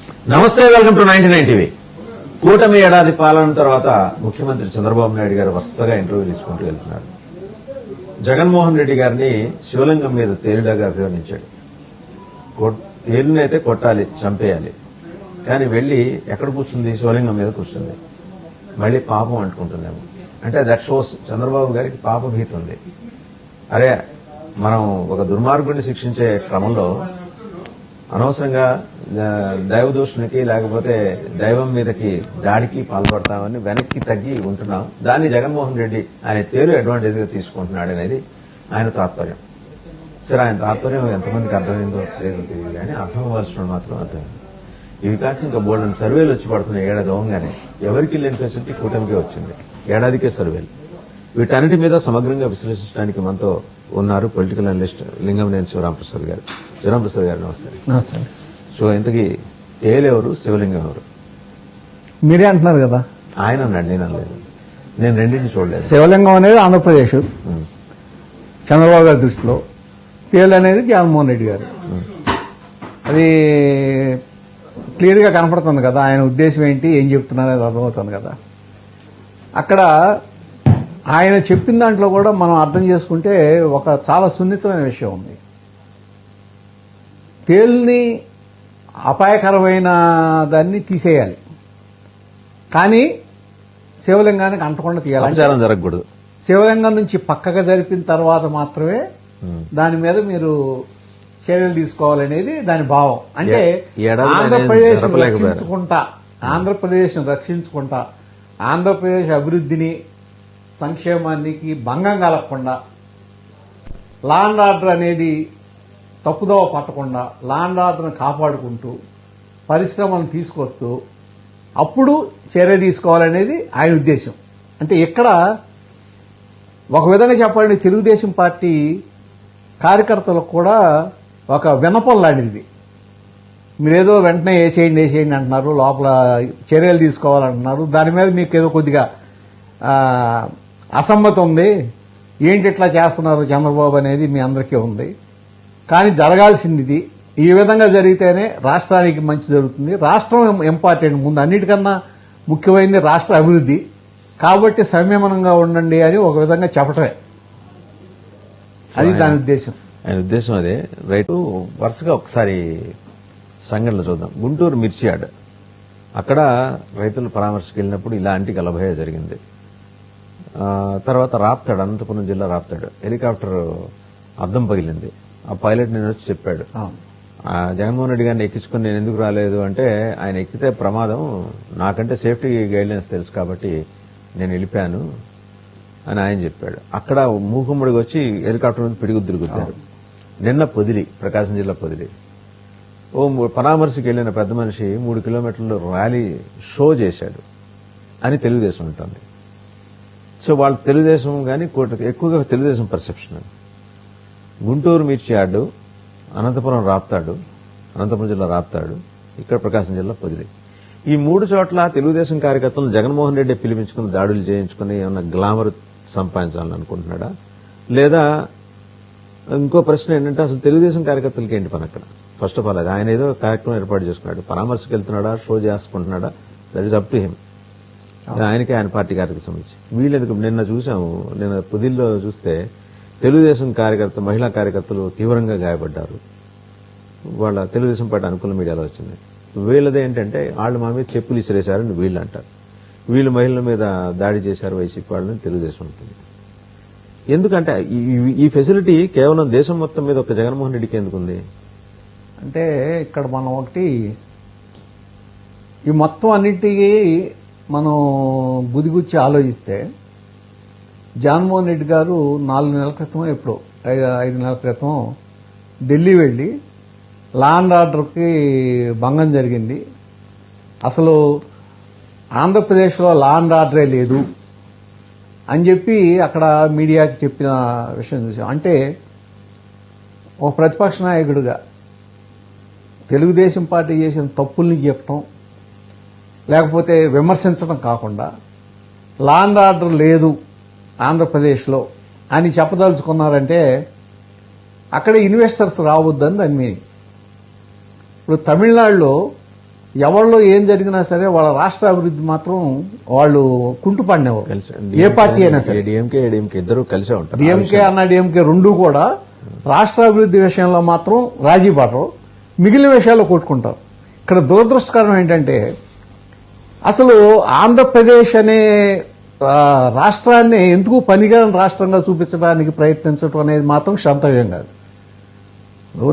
నమస్తే, welcome to 99 TV. కూటమి ఏడాది పాలన తర్వాత ముఖ్యమంత్రి చంద్రబాబు నాయుడు గారు వరుసగా ఇంటర్వ్యూలు ఇచ్చుకుంటూ వెళ్తున్నారు. జగన్మోహన్ రెడ్డి గారిని శివలింగం మీద తేలిలాగా అభివర్ణించాడు. తేలినైతే కొట్టాలి, చంపేయాలి, కానీ వెళ్లి ఎక్కడ కూర్చుంది? శివలింగం మీద కూర్చుంది. మళ్లీ పాపం అంటుకుంటుందేమో. అంటే దట్ షోస్ చంద్రబాబు గారికి పాప భీతి ఉంది. అరే, మనం ఒక దుర్మార్గుడిని శిక్షించే క్రమంలో అనవసరంగా దైవదూషణకి లేకపోతే దైవం మీదకి దాడికి పాల్పడతామని వెనక్కి తగ్గి ఉంటున్నాం. దాన్ని జగన్మోహన్ రెడ్డి ఆయన తేలు అడ్వాంటేజ్ గా తీసుకుంటున్నాడు అనేది ఆయన తాత్పర్యం. సరే, ఆయన తాత్పర్యం ఎంతమందికి అర్థమైందో లేదో తెలియదు, కానీ అర్థం అవ్వాల్సిన మాత్రం అర్థమైంది. ఇవి కాక ఇంకా బోల్డెన్ సర్వేలు వచ్చి పడుతున్నాయి. ఏడాది అవ్వగానే ఎవరికి లేని ఫెసిలిటీ కూటమికే వచ్చింది. ఏడాదికే సర్వేలు. వీటన్నిటి మీద సమగ్రంగా విశ్లేషించడానికి మనతో ఉన్నారు పొలిటికల్ అనలిస్ట్ లింగంనేని శివరాంప్రసాద్ గారు. శివరాంప్రసాద్ గారు నమస్తే. సో ఇంతకీ తేలెవరు, శివలింగం ఎవరు? మీరే అంటున్నారు కదా. ఆయన అన్నాడు, నేను అనలేదు. నేను రెండింటిని చూడలేదు. శివలింగం అనేది ఆంధ్రప్రదేశ్ చంద్రబాబు గారి దృష్టిలో, తేలు అనేది జగన్మోహన్ రెడ్డి గారు. అది క్లియర్ గా కనపడుతుంది కదా, ఆయన ఉద్దేశం ఏంటి, ఏం చెప్తున్నారో అర్థమవుతుంది కదా. అక్కడ ఆయన చెప్పిన దాంట్లో కూడా మనం అర్థం చేసుకుంటే ఒక చాలా సున్నితమైన విషయం ఉంది. తేలుని అపాయకరమైన దాన్ని తీసేయాలి, కానీ శివలింగానికి అంటకుండా తీయాలి. జరగకూడదు. శివలింగం నుంచి పక్కగా జరిపిన తర్వాత మాత్రమే దాని మీద మీరు చర్యలు తీసుకోవాలనేది దాని భావం. అంటే ఆంధ్రప్రదేశ్ రక్షించుకుంటా ఆంధ్రప్రదేశ్ అభివృద్ధిని, సంక్షేమానికి భంగం కలగకుండా, లా అండ్ ఆర్డర్ అనేది తప్పుదోవ పట్టకుండా లా అండ్ ఆర్డర్ను కాపాడుకుంటూ పరిశ్రమలను తీసుకొస్తూ అప్పుడు చర్య తీసుకోవాలనేది ఆయన ఉద్దేశం. అంటే ఇక్కడ ఒక విధంగా చెప్పాలంటే తెలుగుదేశం పార్టీ కార్యకర్తలకు కూడా ఒక విన్నపం లాంటిది. మీరేదో వెంటనే వేసేయండి అంటున్నారు, లోపల చర్యలు తీసుకోవాలంటున్నారు. దాని మీద మీకు ఏదో కొద్దిగా అసమ్మతి ఉంది. ఏంటి ఇట్లా చేస్తున్నారు చంద్రబాబు అనేది మీ అందరికీ ఉంది. కానీ జరగాల్సింది ఇది. ఈ విధంగా జరిగితేనే రాష్ట్రానికి మంచి జరుగుతుంది. రాష్ట్రం ఇంపార్టెంట్, ముందు అన్నిటికన్నా ముఖ్యమైనది రాష్ట్ర అభివృద్ధి. కాబట్టి సంయమనంగా ఉండండి అని ఒక విధంగా చెప్పటమే, అది దాని ఉద్దేశం. ఆయన ఉద్దేశం అదే. రైట్. వరుసగా ఒకసారి సంఘటనలు చూద్దాం. గుంటూరు మిర్చి యార్డ్, అక్కడ రైతులు పరామర్శకు వెళ్ళినప్పుడు ఇలాంటి గలభయ జరిగింది. తర్వాత రాప్తాడు, అనంతపురం జిల్లా రాప్తాడు, హెలికాప్టర్ అద్దం పగిలింది. ఆ పైలట్ నేను వచ్చి చెప్పాడు, జగన్మోహన్ రెడ్డి గారిని ఎక్కించుకుని నేను ఎందుకు రాలేదు అంటే, ఆయన ఎక్కితే ప్రమాదం, నాకంటే సేఫ్టీ గైడ్లైన్స్ తెలుసు కాబట్టి నేను వెళ్ళిపోయాను అని ఆయన చెప్పాడు. అక్కడ మూకుమ్మడికి వచ్చి హెలికాప్టర్ మీద పిడిగుద్దులు గుద్దారు. నిన్న పొదిలి, ప్రకాశం జిల్లా పొదిలి, పరామర్శకు వెళ్లిన పెద్ద మనిషి 3 కిలోమీటర్లు ర్యాలీ షో చేశాడు అని తెలుగుదేశం ఉంటుంది. సో వాళ్ళు తెలుగుదేశం కానీ ఎక్కువగా తెలుగుదేశం పర్సెప్షన్. గుంటూరు మిర్చి యార్డు, అనంతపురం జిల్లా రాప్తాడు, ఇక్కడ ప్రకాశం జిల్లా పొదిలి, ఈ 3 చోట్ల తెలుగుదేశం కార్యకర్తలను జగన్మోహన్ రెడ్డి పిలిపించుకుని దాడులు చేయించుకుని ఏమన్నా గ్లామర్ సంపాదించాలని అనుకుంటున్నాడా? లేదా ఇంకో ప్రశ్న ఏంటంటే, అసలు తెలుగుదేశం కార్యకర్తలకి ఏంటి పని అక్కడ? ఫస్ట్ ఆఫ్ ఆల్ అది ఆయన ఏదో కార్యక్రమం ఏర్పాటు చేసుకున్నాడు, పరామర్శకు వెళ్తున్నాడా, షో చేసుకుంటున్నాడా, that is up to him. ఆయనకి, ఆయన పార్టీ కార్యకర్తలకు సంబంధించి. వీళ్ళెందుకు? నిన్న పొదిల్లో చూస్తే తెలుగుదేశం మహిళా కార్యకర్తలు తీవ్రంగా గాయపడ్డారు. వాళ్ళ తెలుగుదేశం పార్టీ అనుకూల మీడియాలో వచ్చింది. వీళ్ళదే ఏంటంటే, వాళ్ళు మా మీద చెప్పులు ఇసిరేశారని వీళ్ళు అంటారు. వీళ్ళు మహిళల మీద దాడి చేశారు వైసీపీ వాళ్ళని తెలుగుదేశం ఉంటుంది. ఎందుకంటే ఈ ఫెసిలిటీ కేవలం దేశం మొత్తం మీద ఒక జగన్మోహన్ రెడ్డికి ఎందుకుంది అంటే, ఇక్కడ మనం ఒకటి ఈ మొత్తం అన్నిటికీ మనం బుదిగుచ్చి ఆలోచిస్తే, జగన్మోహన్ రెడ్డి గారు 4 నెలల క్రితం, ఎప్పుడో 5 నెలల క్రితం ఢిల్లీ వెళ్లి లా అండ్ ఆర్డర్కి భంగం జరిగింది, అసలు ఆంధ్రప్రదేశ్లో లా అండ్ ఆర్డరే లేదు అని చెప్పి అక్కడ మీడియాకి చెప్పిన విషయం చూసాం. అంటే ఒక ప్రతిపక్ష నాయకుడిగా తెలుగుదేశం పార్టీ చేసిన తప్పుల్ని చెప్పడం, లేకపోతే విమర్శించడం కాకుండా లా అండ్ ఆర్డర్ లేదు ఆంధ్రప్రదేశ్లో అని చెప్పదలుచుకున్నారంటే అక్కడ ఇన్వెస్టర్స్ రావద్దని దాని మీనింగ్. ఇప్పుడు తమిళనాడులో ఎవరిలో ఏం జరిగినా సరే వాళ్ళ రాష్ట్ర అభివృద్ధి మాత్రం వాళ్ళు కుంటుపడినవారు. కలిసి ఏ పార్టీ అయినా సరే, డిఎంకే ఏడీఎంకే ఇద్దరు కలిసే ఉంటారు. డిఎంకే అన్న డిఎంకే రెండు కూడా రాష్ట్ర అభివృద్ధి విషయంలో మాత్రం రాజీ పడరు, మిగిలిన విషయాల్లో కొట్టుకుంటారు. ఇక్కడ దురదృష్టకరం ఏంటంటే అసలు ఆంధ్రప్రదేశ్ అనే రాష్ట్రాన్ని ఎందుకు పనికిరాని రాష్ట్రంగా చూపించడానికి ప్రయత్నించడం అనేది మాత్రం క్షంతవ్యం కాదు.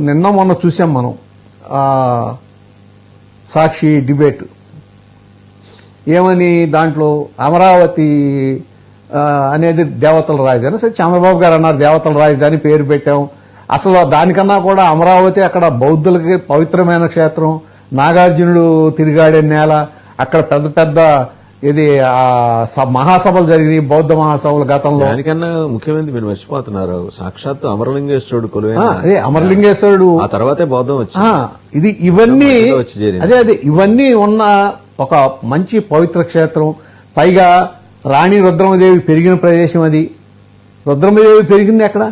నిన్న మొన్న చూసాం మనం సాక్షి డిబేట్ ఏమని, దాంట్లో అమరావతి అనేది దేవతల రాజధాని. సరే చంద్రబాబు గారు అన్నారు దేవతల రాజధాని పేరు పెట్టాం. అసలు దానికన్నా కూడా అమరావతి అక్కడ బౌద్ధులకి పవిత్రమైన క్షేత్రం, నాగార్జునుడు తిరిగాడే నేల, అక్కడ పెద్ద పెద్ద ఇది మహాసభలు జరిగినాయి, బౌద్ధ మహాసభలు గతంలో. దానికన్నా ముఖ్యమంత్రి మీరు మర్చిపోతున్నారు, సాక్షాత్తు అమరలింగేశ్వరుడు కొలువైన అదే అమరలింగేశ్వరుడు, ఆ తర్వాతే బౌద్ధం వచ్చింది. ఇది ఇవన్నీ వచ్చి చేరింది. అదే ఇవన్నీ ఉన్న ఒక మంచి పవిత్ర క్షేత్రం. పైగా రాణి రుద్రమదేవి పెరిగిన ప్రదేశం అది. రుద్రమదేవి పెరిగింది ఎక్కడ?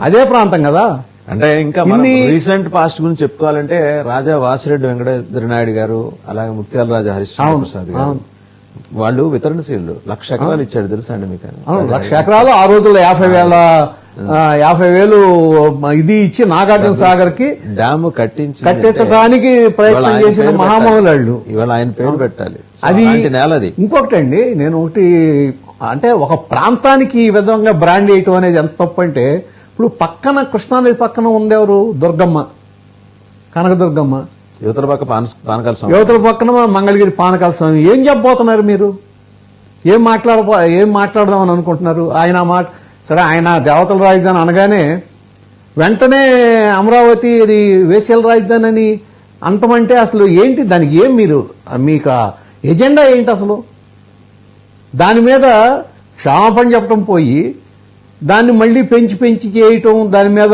అదే ప్రాంతం కదా. అంటే ఇంకా రీసెంట్ పాస్ట్ గురించి చెప్పుకోవాలంటే రాజా వాసిరెడ్డి వెంకటేశ్వర నాయుడు గారు, అలాగే ముత్యాల రాజా హరిశ్చంద్ర ప్రసాద్ గారు, వాళ్ళు వితరణశీలు. 1,00,000 ఎకరాలు ఇచ్చాడు తెలుసా అండి మీకు? 1,00,000 ఎకరాలు ఆ రోజుల్లో 50,000 ఇది ఇచ్చి నాగార్జున సాగర్ కి డ్యామ్ కట్టించడానికి ప్రయత్నం చేసిన మహామహులు. ఇవాళ ఆయన పేరు పెట్టాలి. అది నేల. అది ఇంకొకటి అండి, నేను ఒకటి అంటే ఒక ప్రాంతానికి ఈ విధంగా బ్రాండ్ వేయటం అనేది ఎంత తప్పు అంటే, ఇప్పుడు పక్కన కృష్ణానది పక్కన ఉందెవరు? దుర్గమ్మ, కనకదుర్గమ్మ. యువతల పక్క పానకాల స్వామి, యువతల పక్కన మంగళగిరి పానకాల స్వామి. ఏం చెప్పబోతున్నారు మీరు? ఏం మాట్లాడదామని అనుకుంటున్నారు? ఆయన మాట సరే, ఆయన దేవతల రాజధాని అనగానే వెంటనే అమరావతి ఇది వేశ్యల రాజధాని అని అంటమంటే అసలు ఏంటి? దానికి ఏం మీరు మీకు ఎజెండా ఏంటి అసలు? దాని మీద క్షమాపణ చెప్పడం పోయి దాన్ని మళ్లీ పెంచి చేయటం, దాని మీద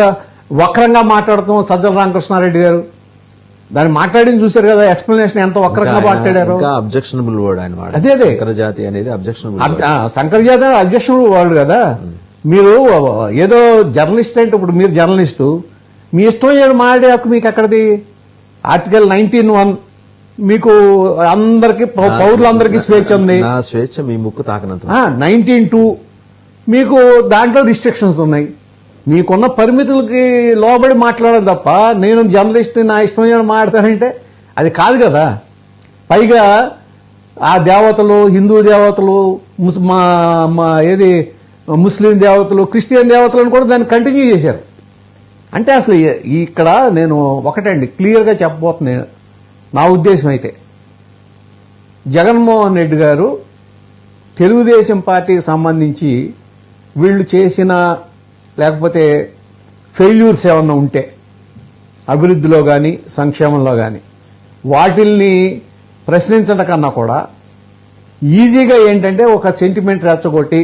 వక్రంగా మాట్లాడటం. సజ్జల రామకృష్ణారెడ్డి గారు దాన్ని మాట్లాడింది చూశారు కదా, ఎక్స్ప్లెనేషన్ ఎంత వక్రంగా మాట్లాడారు. అబ్జెక్షనబుల్ వర్డ్ ఆయన. అదే శంకరజాతి అనేది అబ్జెక్షనబుల్. శంకరజాతి అబ్జెక్షనబుల్ వర్డ్ కదా. మీరు ఏదో జర్నలిస్ట్ అంటే, ఇప్పుడు మీరు జర్నలిస్టు, మీ ఇష్టం ఏడు మాట్లాడే హక్కు మీకు ఎక్కడిది? ఆర్టికల్ 19(1) మీకు అందరికి పౌరులందరికీ స్వేచ్ఛ ఉంది. నా స్వేచ్ఛ మీ ముక్కు తాకనంత. 19(2) మీకు దాంట్లో రిస్ట్రిక్షన్స్ ఉన్నాయి. మీకున్న పరిమితులకి లోబడి మాట్లాడాలి తప్ప నేను జర్నలిస్ట్ నా ఇష్టం ఏమైనా మాట్లాడతానంటే అది కాదు కదా. పైగా ఆ దేవతలు, హిందూ దేవతలు, ఏది ముస్లిం దేవతలు, క్రిస్టియన్ దేవతలను కూడా దాన్ని కంటిన్యూ చేశారు. అంటే అసలు ఇక్కడ నేను ఒకటండి క్లియర్గా చెప్పబోతున్నాను. నా ఉద్దేశం అయితే జగన్మోహన్ రెడ్డి గారు తెలుగుదేశం పార్టీకి సంబంధించి వీళ్ళు చేసిన లేకపోతే ఫెయిల్యూర్స్ ఏమన్నా ఉంటే అభివృద్ధిలో కానీ సంక్షేమంలో కానీ వాటిల్ని ప్రశ్నించడం కన్నా కూడా ఈజీగా ఏంటంటే ఒక సెంటిమెంట్ రెచ్చగొట్టి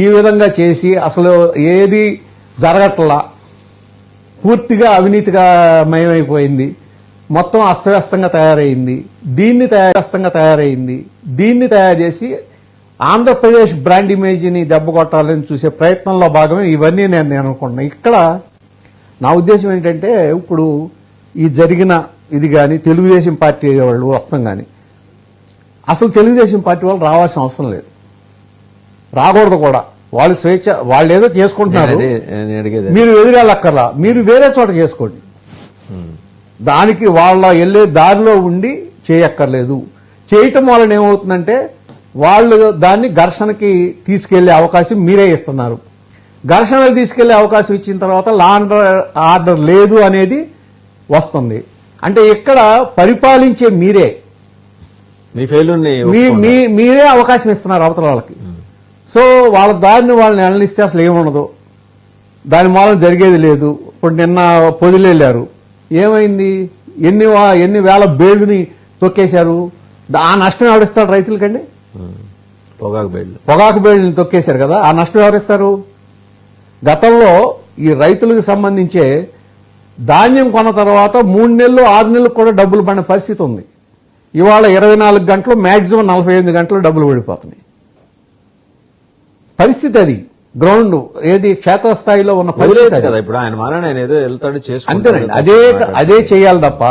ఈ విధంగా చేసి అసలు ఏది జరగట్లా, పూర్తిగా అవినీతిగా మయమైపోయింది, మొత్తం అస్తవ్యస్తంగా తయారైంది, దీన్ని తయారు చేసి ఆంధ్రప్రదేశ్ బ్రాండ్ ఇమేజ్ని దెబ్బ కొట్టాలని చూసే ప్రయత్నంలో భాగమే ఇవన్నీ నేను అనుకుంటున్నా. ఇక్కడ నా ఉద్దేశం ఏంటంటే, ఇప్పుడు ఈ జరిగిన ఇది కానీ తెలుగుదేశం పార్టీ వాళ్ళు వస్తాం కానీ అసలు తెలుగుదేశం పార్టీ వాళ్ళు రావాల్సిన అవసరం లేదు, రాకూడదు కూడా. వాళ్ళు స్వేచ్ఛ, వాళ్ళు ఏదో చేసుకుంటున్నారు, మీరు ఎదురెళ్ళక్కర్లా, మీరు వేరే చోట చేసుకోండి. దానికి వాళ్ళ వెళ్లే దారిలో ఉండి చేయక్కర్లేదు. చేయటం వలన ఏమవుతుందంటే వాళ్ళు దాన్ని ఘర్షణకి తీసుకెళ్లే అవకాశం మీరే ఇస్తున్నారు. ఘర్షణకు తీసుకెళ్లే అవకాశం ఇచ్చిన తర్వాత లా అండ్ ఆర్డర్ లేదు అనేది వస్తుంది. అంటే ఇక్కడ పరిపాలించే మీరే మీరే అవకాశం ఇస్తున్నారు అవతల వాళ్ళకి. సో వాళ్ళ దారిని వాళ్ళని వెళ్ళనిస్తే అసలు ఏముండదు, దాని మూలం జరిగేది లేదు. ఇప్పుడు నిన్న పొదిలేళ్లారు, ఏమైంది? ఎన్ని వేల బేళ్లుని తొక్కేశారు. ఆ నష్టం ఎవరిస్తాడు రైతులకండి? పొగాకు బేళ్లను తొక్కేశారు కదా, ఆ నష్టం ఎవరిస్తారు? గతంలో ఈ రైతులకు సంబంధించే ధాన్యం కొన్న తర్వాత 3 నెలలు 6 నెలలకు కూడా డబ్బులు పడిన పరిస్థితి ఉంది. ఇవాళ 24 గంటలు, మాక్సిమం 48 గంటలు డబ్బులు పడిపోతున్నాయి. పరిస్థితి అది గ్రౌండ్ ఏది క్షేత్రస్థాయిలో ఉన్న పరిస్థితి కదా. ఇప్పుడు ఆయన మారని ఆయన ఏదో వెళ్తాడు అంతేనండి. అదే చేయాలి తప్ప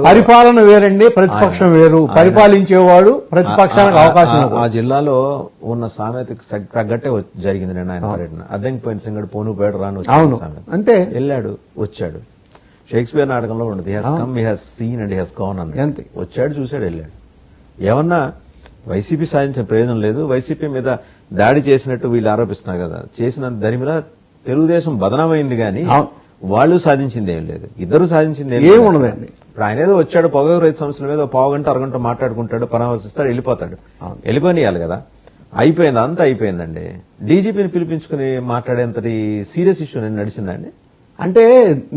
పరిపాలన వేరండి, ప్రతిపక్షం వేరు. పరిపాలించేవాడు ప్రతిపక్షానికి అవకాశం ఇవ్వకూడదు. ఆ జిల్లాలో ఉన్న సామెతకు తగ్గట్టే జరిగింది నేను ఆయన పర్యటన. అద్దెంకిపోయిన సింగడు పోను పేడ రాను అవును, సామెత. అంతే. వెళ్ళాడు, వచ్చాడు. షేక్స్పియర్ నాటకంలో ఉండదు, he has come, he has seen and he has gone అన్న. అంతే. వచ్చాడు, చూశాడు, వెళ్ళాడు. ఏమన్నా వైసీపీ సాధించిన ప్రయోజనం లేదు. వైసీపీ మీద దాడి చేసినట్టు వీళ్ళు ఆరోపిస్తున్నారు కదా, చేసిన దాని మీద తెలుగుదేశం బదనామైంది కానీ వాళ్ళు సాధించింది ఏం లేదు. ఇద్దరు సాధించింది ఏం ఉండదండి. ఇప్పుడు ఆయన ఏదో వచ్చాడు, పొగాకు రైతు సమస్యల మీద పావు గంట అరగంట మాట్లాడుకుంటాడు, పరామర్శిస్తాడు, వెళ్ళిపోతాడు. వెళ్ళిపోనియాలి కదా. అయిపోయింది, అంతా అయిపోయిందండి. డీజీపీని పిలిపించుకుని మాట్లాడేంతటి సీరియస్ ఇష్యూ నేను నడిచిందండి. అంటే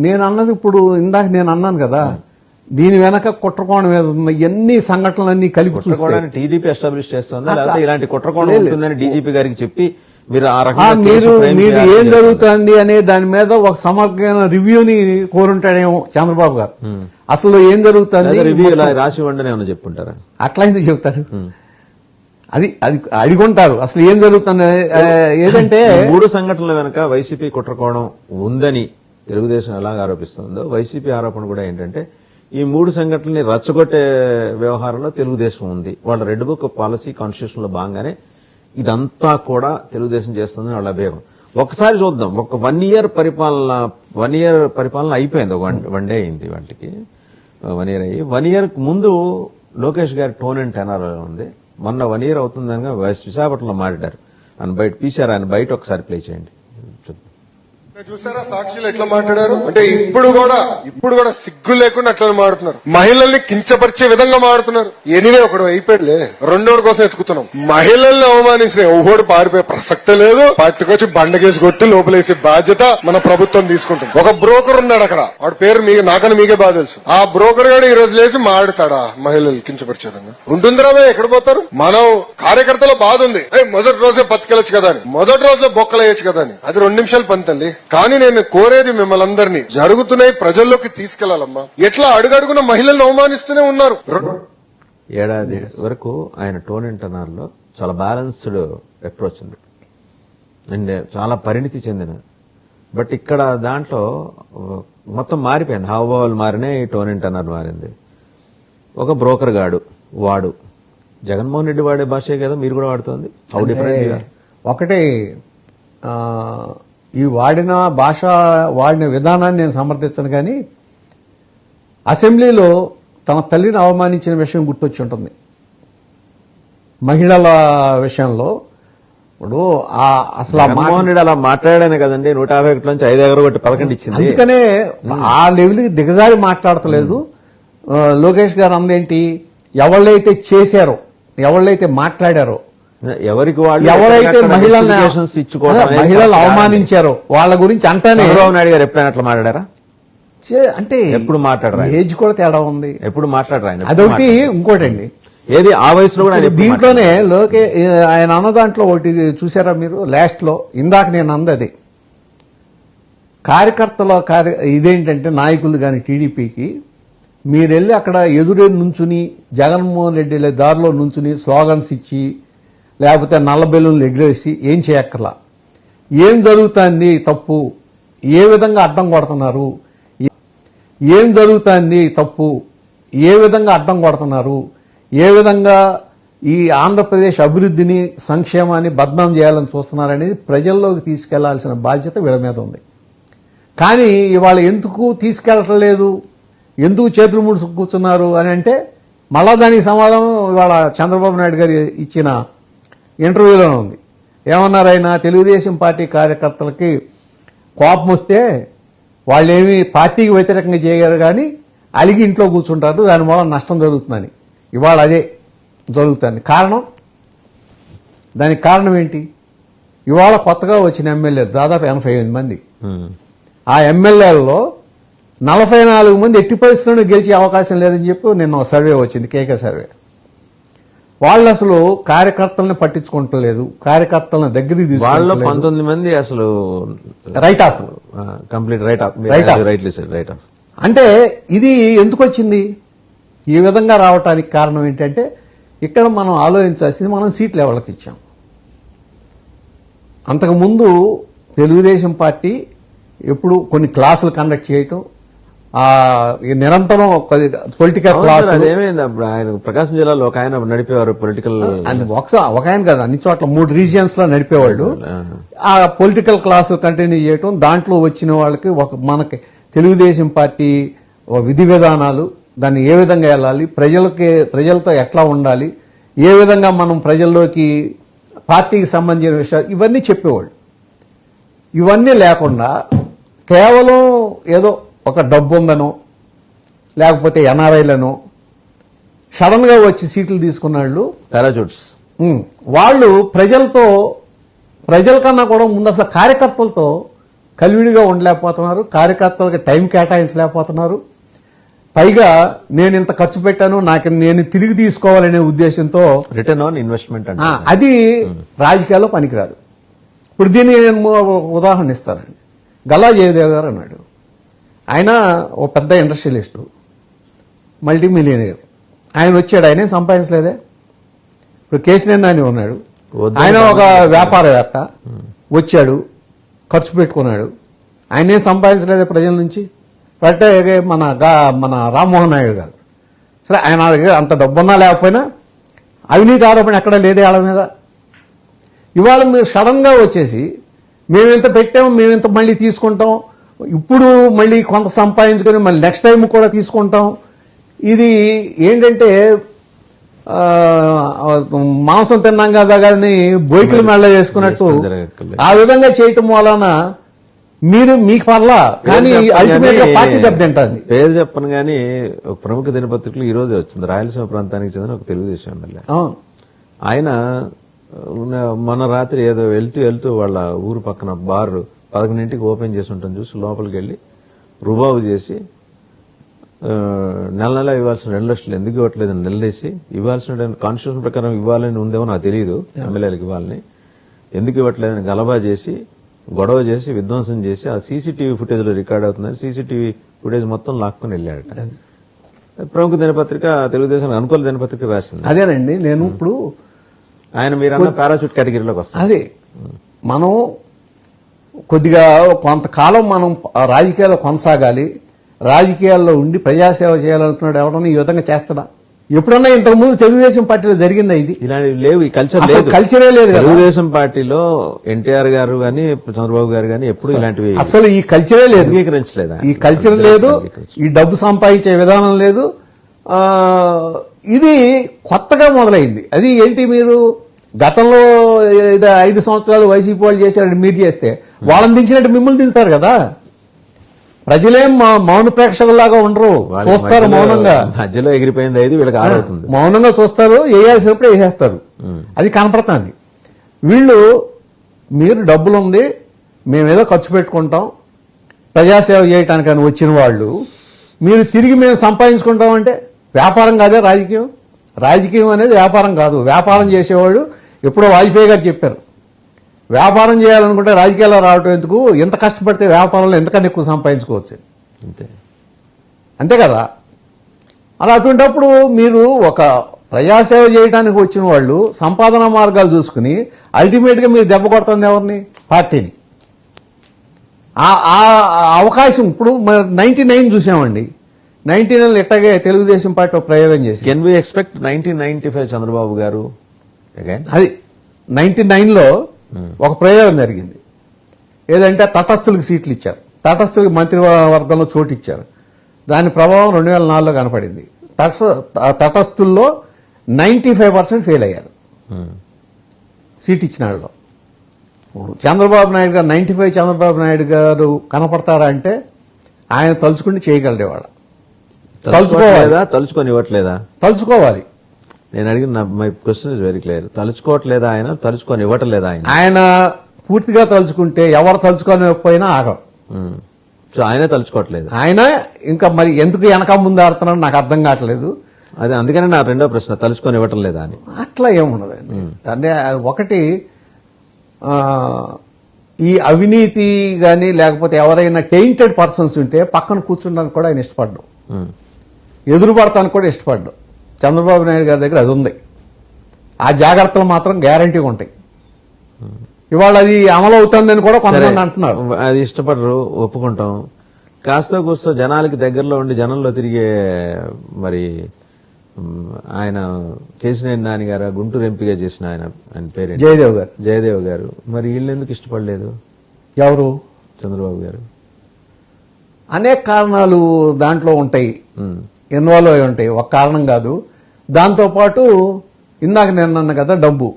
నేను అన్నది ఇప్పుడు ఇందాక నేను అన్నాను కదా, దీని వెనక కుట్రకోణం మీద ఉన్న ఎన్ని సంఘటనలన్నీ కలిపి చూస్తే టీడీపీ ఎస్టాబ్లిష్ చేస్తుందా, లేకపోతే ఇలాంటి కుట్రకోణం ఉంటుందని డీజీపీ గారికి చెప్పి మీరు ఆ మీరు ఏం జరుగుతుంది అనే దాని మీద ఒక సమగ్రమైన రివ్యూని కోరుంటాడేమో చంద్రబాబు గారు. అసలు ఏం జరుగుతుంది రివ్యూ రాసి ఇవ్వండి ఏమన్నా చెప్పుంటారా? అట్లా ఎందుకు చెప్తారు? అది అది అడిగుంటారు అసలు ఏం జరుగుతుంది. ఏదంటే 3 సంఘటనల వెనక వైసీపీ కుట్రకోణం ఉందని తెలుగుదేశం ఎలాగ ఆరోపిస్తుందో, వైసీపీ ఆరోపణ కూడా ఏంటంటే ఈ 3 సంఘటనల్ని రచ్చగొట్టే వ్యవహారంలో తెలుగుదేశం ఉంది. వాళ్ళ రెడ్ బుక్ పాలసీ కాన్స్టిట్యూషన్ లో భాగంగానే ఇదంతా కూడా తెలుగుదేశం చేస్తుందని వాళ్ళ అభియోగం. ఒకసారి చూద్దాం. ఒక 1 year పరిపాలన అయిపోయింది. వన్ డే అయింది వాటికి. 1 year అయ్యి 1 year ముందు లోకేష్ గారి టోన్ అండ్ టెనర్ ఉంది. మొన్న 1 year అవుతుందనగా విశాఖపట్నంలో మాట్లాడారు. ఆయన బయట పీసారు, ఆయన బయట ఒకసారి ప్లే చేయండి. చూసారా సాక్షులు ఎట్లా మాట్లాడారు అంటే ఇప్పుడు కూడా సిగ్గు లేకుండా అట్లా మాడుతున్నారు. మహిళల్ని కించపరిచే విధంగా మాడుతున్నారు. ఎనివే ఒకడు అయిపోయాడులే, రెండోడి కోసం ఎత్తుకుతున్నాం. మహిళల్ని అవమానించిన ఎవడు పారిపోయే ప్రసక్తే లేదు. పట్టుకొచ్చి బండకేసి కొట్టి లోపలేసే బాధ్యత మన ప్రభుత్వం తీసుకుంటుంది. ఒక బ్రోకర్ ఉన్నాడు అక్కడ, వాడి పేరు నాకన్నా మీకే బాగా తెలుసు. ఆ బ్రోకర్ గారు ఈ రోజు లేచి మాడుతాడా మహిళలు కించపరిచే విధంగా? ఉంటుందిరా ఎక్కడ పోతారు? మనం కార్యకర్తల బాధ ఉంది, మొదటి రోజే బతికెళ్ళచ్చు కదా అని, మొదటి రోజే బొక్కలేయచ్చు కదా అని. అది 2 నిమిషాలు పని తల్లి. కానీ నేను కోరేది మిమ్మల్ని అందరినీ, జరుగుతున్నాయి ప్రజల్లోకి తీసుకెళ్లాలమ్మా. ఎట్లా అడుగడుగున మహిళలను అవమానిస్తూనే ఉన్నారు. ఏడాది వరకు ఆయన టోన్ అండ్ టెనర్ లో చాలా బ్యాలెన్స్డ్ అప్రోచ్ ఉంది అండ్ చాలా పరిణితి చెందిన. బట్ ఇక్కడ దాంట్లో మొత్తం మారిపోయింది. హావభావాలు మారినాయి, టోన్ అండ్ టెనర్ మారింది. ఒక బ్రోకర్ గాడు వాడు జగన్మోహన్ రెడ్డి వాడే భాషే కదా మీరు కూడా వాడుతోంది. How different. ఒకటే ఈ వాడిన భాష, వాడిన విధానాన్ని నేను సమర్థించను, కానీ అసెంబ్లీలో తన తల్లిని అవమానించిన విషయం గుర్తొచ్చి ఉంటుంది. మహిళల విషయంలో ఇప్పుడు అసలు జగన్మోహన్ రెడ్డి అలా మాట్లాడానే కదండి 151 నుంచి 5 ఎగరగొట్టి 11 ఇచ్చింది. అందుకనే ఆ లెవెల్కి దిగజారి మాట్లాడతలేదు. లోకేష్ గారు అందేంటి, ఎవళ్ళైతే చేశారో, ఎవళ్ళైతే మాట్లాడారో, ఎవరికి ఎవరైతే మహిళలు అవమానించారో వాళ్ళ గురించి అంటానే. చంద్రబాబు నాయుడు గారు ఎప్పుడైనా అట్లా మాట్లాడారా? అంటే ఎప్పుడు మాట్లాడరా? ఏజ్ కూడా తేడా ఉంది. ఎప్పుడు మాట్లాడరా? అదొకటి. ఇంకోటండి, ఏది ఆ వయసులో కూడా దీంట్లోనే ఆయన అన్న దాంట్లో ఒకటి చూసారా మీరు లాస్ట్ లో? ఇందాక నేను అందది కార్యకర్తల ఇదేంటంటే నాయకులు గాని టీడీపీకి మీరు వెళ్ళి అక్కడ ఎదురు నుంచుని జగన్మోహన్ రెడ్డి దారిలో నుంచుని స్లోగన్స్ ఇచ్చి లేకపోతే నల్ల బెలూన్లు ఎగిరేసి ఏం చేయక్కర్లా. ఏం జరుగుతుంది తప్పు, ఏ విధంగా అడ్డం కొడుతున్నారు, ఏం జరుగుతుంది తప్పు, ఏ విధంగా అడ్డం కొడుతున్నారు, ఏ విధంగా ఈ ఆంధ్రప్రదేశ్ అభివృద్ధిని సంక్షేమాన్ని బద్నాం చేయాలని చూస్తున్నారనేది ప్రజల్లోకి తీసుకెళ్లాల్సిన బాధ్యత వీళ్ళ మీద ఉంది. కానీ ఇవాళ ఎందుకు తీసుకెళ్లటం లేదు, ఎందుకు చేతులు ముడుసు కూర్చున్నారు అని అంటే మళ్ళా దానికి సమాధానం ఇవాళ చంద్రబాబు నాయుడు గారు ఇచ్చిన ఇంటర్వ్యూలోనే ఉంది. ఏమన్నారు ఆయన? తెలుగుదేశం పార్టీ కార్యకర్తలకి కోపం వస్తే వాళ్ళేమి పార్టీకి వ్యతిరేకంగా చేయగారు కానీ అలిగి ఇంట్లో కూర్చుంటారు, దానివల్ల నష్టం జరుగుతుందని. ఇవాళ అదే జరుగుతుంది. దానికి కారణం ఏంటి? ఇవాళ కొత్తగా వచ్చిన ఎమ్మెల్యేలు దాదాపు 88 మంది. ఆ ఎమ్మెల్యేలలో 44 మంది ఎట్టి పరిస్థితుల్లో గెలిచే అవకాశం లేదని చెప్పి నిన్న సర్వే వచ్చింది, కేకే సర్వే. వాళ్ళు అసలు కార్యకర్తలను పట్టించుకుంటలేదు, కార్యకర్తలను దగ్గరికి తీసుకు 19 మంది అసలు right of, complete right of. అంటే ఇది ఎందుకు వచ్చింది? ఈ విధంగా రావడానికి కారణం ఏంటంటే ఇక్కడ మనం ఆలోచించాల్సింది, మనం సీట్లు ఎవరికి ఇచ్చాం. అంతకుముందు తెలుగుదేశం పార్టీ ఎప్పుడు కొన్ని క్లాసులు కండక్ట్ చేయటం, ఈ నిరంతరం పొలిటికల్ క్లాస్ అదేమైంది అప్పుడు ఆయన ప్రకాశం జిల్లాలో ఒక ఆయన నడిపేవారు పొలిటికల్ ఒక ఆయన కదా అన్ని చోట్ల 3 రీజియన్స్ లో నడిపేవాళ్ళు. ఆ పొలిటికల్ క్లాస్ కంటిన్యూ చేయటం, దాంట్లో వచ్చిన వాళ్ళకి మనకి తెలుగుదేశం పార్టీ విధి విధానాలు, దాన్ని ఏ విధంగా వెళ్ళాలి, ప్రజలతో ఎట్లా ఉండాలి, ఏ విధంగా మనం ప్రజల్లోకి పార్టీకి సంబంధించిన విషయాలు ఇవన్నీ చెప్పేవాళ్ళు. ఇవన్నీ లేకుండా కేవలం ఏదో ఒక డబ్బు ఉందనో లేకపోతే ఎన్ఆర్ఐలనో సడన్ గా వచ్చి సీట్లు తీసుకున్న వాళ్ళు పారాచూట్స్ వాళ్ళు ప్రజల కన్నా కూడా ముందు అసలు కార్యకర్తలతో కలివిడిగా ఉండలేకపోతున్నారు, కార్యకర్తలకి టైం కేటాయించలేకపోతున్నారు. పైగా నేను ఇంత ఖర్చు పెట్టాను, నేను తిరిగి తీసుకోవాలనే ఉద్దేశంతో రిటర్న్ ఆన్ ఇన్వెస్ట్మెంట్ అంటే అది రాజకీయాల్లో పనికిరాదు. ఇప్పుడు దీన్ని నేను ఉదాహరణ ఇస్తానండి. గల్లా జయదేవ్ గారు అన్నాడు, ఆయన ఓ పెద్ద ఇండస్ట్రియలిస్టు, మల్టీ మిలియనీర్. ఆయన వచ్చాడు, ఆయనే సంపాదించలేదే. ఇప్పుడు కేసీఆర్ నాని ఉన్నాడు, ఆయన ఒక వ్యాపారవేత్త, వచ్చాడు, ఖర్చు పెట్టుకున్నాడు, ఆయనే సంపాదించలేదే ప్రజల నుంచి. అంటే మన రామ్మోహన్ నాయుడు గారు, సరే ఆయన దగ్గర అంత డబ్బున్నా లేకపోయినా అవినీతి ఆరోపణ ఎక్కడా లేదే వాళ్ళ మీద. ఇవాళ మీరు సడన్ గా వచ్చేసి మేమెంత పెట్టాం, మేమెంత మళ్ళీ తీసుకుంటాం, ఇప్పుడు మళ్ళీ కొంత సంపాదించుకొని మళ్ళీ నెక్స్ట్ టైం కూడా తీసుకుంటాం. ఇది ఏంటంటే మాంసం తిన్నాం కదా కానీ బొయ్కుల మెళ్ళ చేసుకున్నట్టు ఆ విధంగా చేయటం వలన మీకు పర్లా, కానీ అల్టిమేట్ గా పార్టీ దెబ్బతింటుంది. పేరు చెప్పను కానీ ఒక ప్రముఖ దినపత్రికలు ఈ రోజు వచ్చింది, రాయలసీమ ప్రాంతానికి చెందిన ఒక తెలుగుదేశం ఎమ్మెల్యే. ఆయన మన రాత్రి ఏదో వెళ్తూ వాళ్ళ ఊరు పక్కన బార్ 11ంటికి ఓపెన్ చేసి ఉంటాం చూసి లోపలికి వెళ్లి రుబాబు చేసి నెల ఇవ్వాల్సిన 2 లక్షలు ఎందుకు ఇవ్వట్లేదని నిలదీసి, ఇవ్వాల్సిన కాన్స్టిట్యూషన్ ప్రకారం ఇవ్వాలని ఉందేమో నాకు తెలియదు, ఎమ్మెల్యేలకు ఇవ్వాలని ఎందుకు ఇవ్వట్లేదని గలబా చేసి గొడవ చేసి విధ్వంసం చేసి ఆ సీసీటీవీ ఫుటేజ్ లో రికార్డ్ అవుతుందని సీసీటీవీ ఫుటేజ్ మొత్తం లాక్కుని వెళ్ళాడట. ప్రముఖ దినపత్రిక, తెలుగుదేశం అనుకూల దినపత్రిక రాసింది. అదేనండి నేను ఇప్పుడు ఆయన మీరన్న పారాచూట్ కేటగిరీలోకి వస్తాం. అదే మనం కొద్దిగా కొంతకాలం మనం రాజకీయాల్లో కొనసాగాలి, రాజకీయాల్లో ఉండి ప్రజాసేవ చేయాలనుకున్నాడు ఎవడన్నా ఈ విధంగా చేస్తాడా? ఎప్పుడన్నా ఇంతకుముందు తెలుగుదేశం పార్టీలో జరిగిందా ఇది? ఇలాంటివి లేవు, ఈ కల్చర్ లేదు, కల్చరే లేదు. తెలుగుదేశం పార్టీలో ఎన్టీఆర్ గారు గాని చంద్రబాబు గారు గాని ఎప్పుడు ఇలాంటివి అసలు ఈ కల్చరే లేదు, అంగీకరించలేదా? ఈ కల్చర్ లేదు, ఈ డబ్బు సంపాదించే విధానం లేదు. ఇది కొత్తగా మొదలైంది. అది ఏంటి, మీరు గతంలో 5 సంవత్సరాలు వైసీపీ వాళ్ళు చేశారని మీరు చేస్తే వాళ్ళని దించినట్టు మిమ్మల్ని దించుతారు కదా. ప్రజలేం మౌన ప్రేక్షకుల్లాగా ఉండరు, చూస్తారు మౌనంగా. మధ్యలో ఎగిరిపోయింది 5 వీళ్ళకి 6 అవుతుంది. మౌనంగా చూస్తారు, వేయాల్సినప్పుడు వేసేస్తారు. అది కనపడుతుంది. వీళ్ళు మీరు డబ్బులు ఉంది, మేమేదో ఖర్చు పెట్టుకుంటాం ప్రజాసేవ చేయటానికని వచ్చిన వాళ్ళు, మీరు తిరిగి మేము సంపాదించుకుంటామంటే వ్యాపారం కాదే రాజకీయం. రాజకీయం అనేది వ్యాపారం కాదు. వ్యాపారం చేసేవాడు ఎప్పుడో వాజ్పేయి గారు చెప్పారు, వ్యాపారం చేయాలనుకుంటే రాజకీయాల్లో రావటం ఎందుకు, ఎంత కష్టపడితే వ్యాపారంలో ఎంతకన్నా ఎక్కువ సంపాదించుకోవచ్చు. అంతే కదా. అలా అటువంటిప్పుడు మీరు ఒక ప్రజాసేవ చేయడానికి వచ్చిన వాళ్ళు సంపాదన మార్గాలు చూసుకుని అల్టిమేట్ గా మీరు దెబ్బ కొడుతుంది ఎవరిని? పార్టీని. ఆ అవకాశం ఇప్పుడు 99 చూసామండి. 99 ఇట్టగే తెలుగుదేశం పార్టీ ప్రయోగం చేసి కెన్ వి ఎక్స్పెక్ట్ 1995 చంద్రబాబు గారు అది 99లో ఒక ప్రయోగం జరిగింది. ఏదంటే తటస్థులకు సీట్లు ఇచ్చారు, తటస్థులకు మంత్రివర్గంలో చోటు ఇచ్చారు. దాని ప్రభావం 2004లో కనపడింది. తటస్థుల్లో 95% ఫెయిల్ అయ్యారు సీట్ ఇచ్చిన వాళ్ళలో. చంద్రబాబు నాయుడు గారు 95 చంద్రబాబు నాయుడు గారు కనపడతారా అంటే ఆయన తలుచుకుంటే చేయగలడేవాడు. తలుచుకొని ఇవ్వట్లేదా? తలుచుకోవాలి. నేను అడిగిన my question is very clear. తలుచుకోవట్లేదా ఆయన? తలుచుకొని ఇవ్వట్లేదా ఆయన? ఆయన పూర్తిగా తలుచుకుంటే ఎవరు తలుచుకొని పోయినా ఆగం. సో ఆయనే తలుచుకోవట్లేదు. ఆయన ఇంకా మరి ఎందుకు వెనక ముందు ఆడుతున్నాడు నాకు అర్థం కావట్లేదు. అదే అందుకనే నా రెండో ప్రశ్న, తలుచుకొని ఇవ్వటం లేదా అని. అట్లా ఏమున్నదండి. అంటే ఒకటి ఈ అవినీతి గాని లేకపోతే ఎవరైనా టెయింటెడ్ పర్సన్స్ ఉంటే పక్కన కూర్చుండడానికి కూడా ఆయన ఇష్టపడ్డాడు, ఎదురుపడటానికి కూడా ఇష్టపడ్డాడు. చంద్రబాబు నాయుడు గారి దగ్గర అది ఉంది. ఆ జాగ్రత్తలు మాత్రం గ్యారంటీగా ఉంటాయి. ఇవాళ అది అమలు అవుతుందని కూడా కొంతమంది అంటున్నారు. అది ఇష్టపడరు, ఒప్పుకుంటాం. కాస్త కూస్తో జనాలకి దగ్గరలో ఉండి జనంలో తిరిగే మరి ఆయన కేశినేని నాని గారు గుంటూరు ఎంపీగా చేసిన ఆయన పేరు జయదేవ్ గారు. జయదేవ్ గారు. మరి వీళ్ళు ఎందుకు ఇష్టపడలేదు ఎవరు? చంద్రబాబు గారు? అనేక కారణాలు దాంట్లో ఉంటాయి, ఇన్వాల్వ్ అయి ఉంటాయి. ఒక కారణం కాదు. దాంతోపాటు ఇందాక నేను అన్న కదా డబ్బు.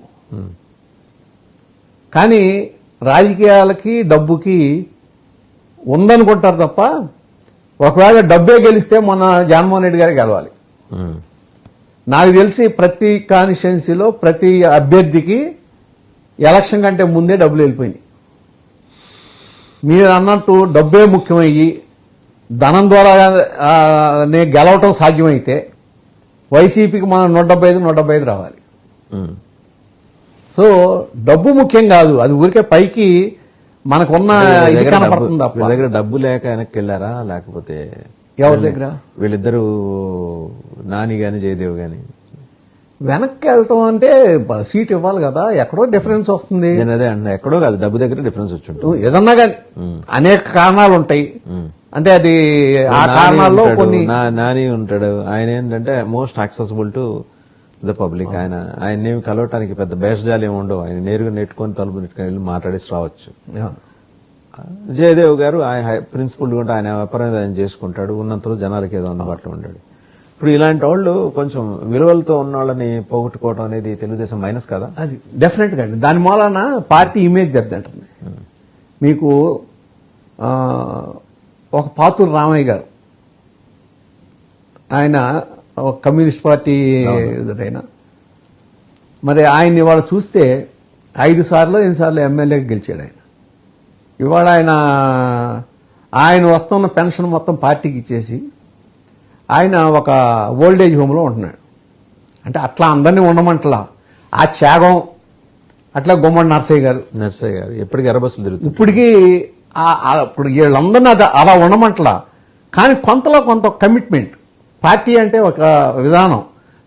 కానీ రాజకీయాలకి డబ్బుకి ఉందనుకుంటారు తప్ప ఒకవేళ డబ్బే గెలిస్తే మొన్న జగన్మోహన్ రెడ్డి గారే గెలవాలి. నాకు తెలిసి ప్రతి కాన్స్టిట్యున్సీలో ప్రతి అభ్యర్థికి ఎలక్షన్ కంటే ముందే డబ్బులు వెళ్ళిపోయినాయి. మీరు అన్నట్టు డబ్బే ముఖ్యమయ్యి ధనం ద్వారా గెలవటం సాధ్యమైతే వైసీపీకి మనం 175 రావాలి. సో డబ్బు ముఖ్యం కాదు, అది ఊరికే పైకి మనకున్న ఇది కనపడుతుంది తప్ప. వీళ్ళ దగ్గర డబ్బు లేక వెనక్కి వెళ్ళారా లేకపోతే ఎవరి దగ్గర? వీళ్ళిద్దరు నాని గాని జయదేవ్ గాని వెనక్కి వెళ్ళటం అంటే సీట్ ఇవ్వాలి కదా, ఎక్కడో డిఫరెన్స్ వస్తుంది. నేను అదే అంటున్నా, ఎక్కడో కాదు డబ్బు దగ్గర డిఫరెన్స్ వచ్చి ఉంటుంది. ఏదన్నా కానీ అనేక కారణాలు ఉంటాయి. అంటే అది ఆ కారణాల్లో కొన్ని. నాని ఉంటాడు, ఆయన ఏంటంటే most accessible to the public. ఆయన కలవటానికి పెద్ద బేషజాలు ఏమి ఉండవు. ఆయన నేరుగా నెట్టుకొని తలుపు నెట్టుకొని వెళ్ళి మాట్లాడేసి రావచ్చు. జయదేవ్ గారు ఆయన ప్రిన్సిపల్ ఉంటే ఆయన వ్యాపారం ఆయన చేసుకుంటాడు, ఉన్నంతలో జనాలకి ఏదో అందుబాటులో ఉంటాడు. ఇప్పుడు ఇలాంటి వాళ్ళు కొంచెం విలువలతో ఉన్న వాళ్ళని పోగొట్టుకోవడం అనేది తెలుగుదేశం మైనస్ కదా? అది డెఫినెట్ గా అండి. దాని మూలన పార్టీ ఇమేజ్ దెబ్బతింటుంది. మీకు ఒక పాతూరు రామయ్య గారు, ఆయన ఒక కమ్యూనిస్ట్ పార్టీ ఎదురైన, మరి ఆయన్ని ఇవాళ చూస్తే 5 సార్లు 8 సార్లు ఎమ్మెల్యేగా గెలిచాడు ఆయన. ఇవాళ ఆయన వస్తున్న పెన్షన్ మొత్తం పార్టీకి ఇచ్చేసి ఆయన ఒక ఓల్డేజ్ హోమ్లో ఉంటున్నాడు. అంటే అట్లా అందరినీ ఉండమంటలా. ఆ త్యాగం అట్లా గుమ్మడి నర్సయ్య గారు ఎప్పటికీ ఎర్రబస్సులు తిరుగుతుంది. ఇప్పటికీ ఇప్పుడు వీళ్ళందరినీ అలా ఉండమంటలా. కానీ కొంతలో కొంత కమిట్మెంట్. పార్టీ అంటే ఒక విధానం,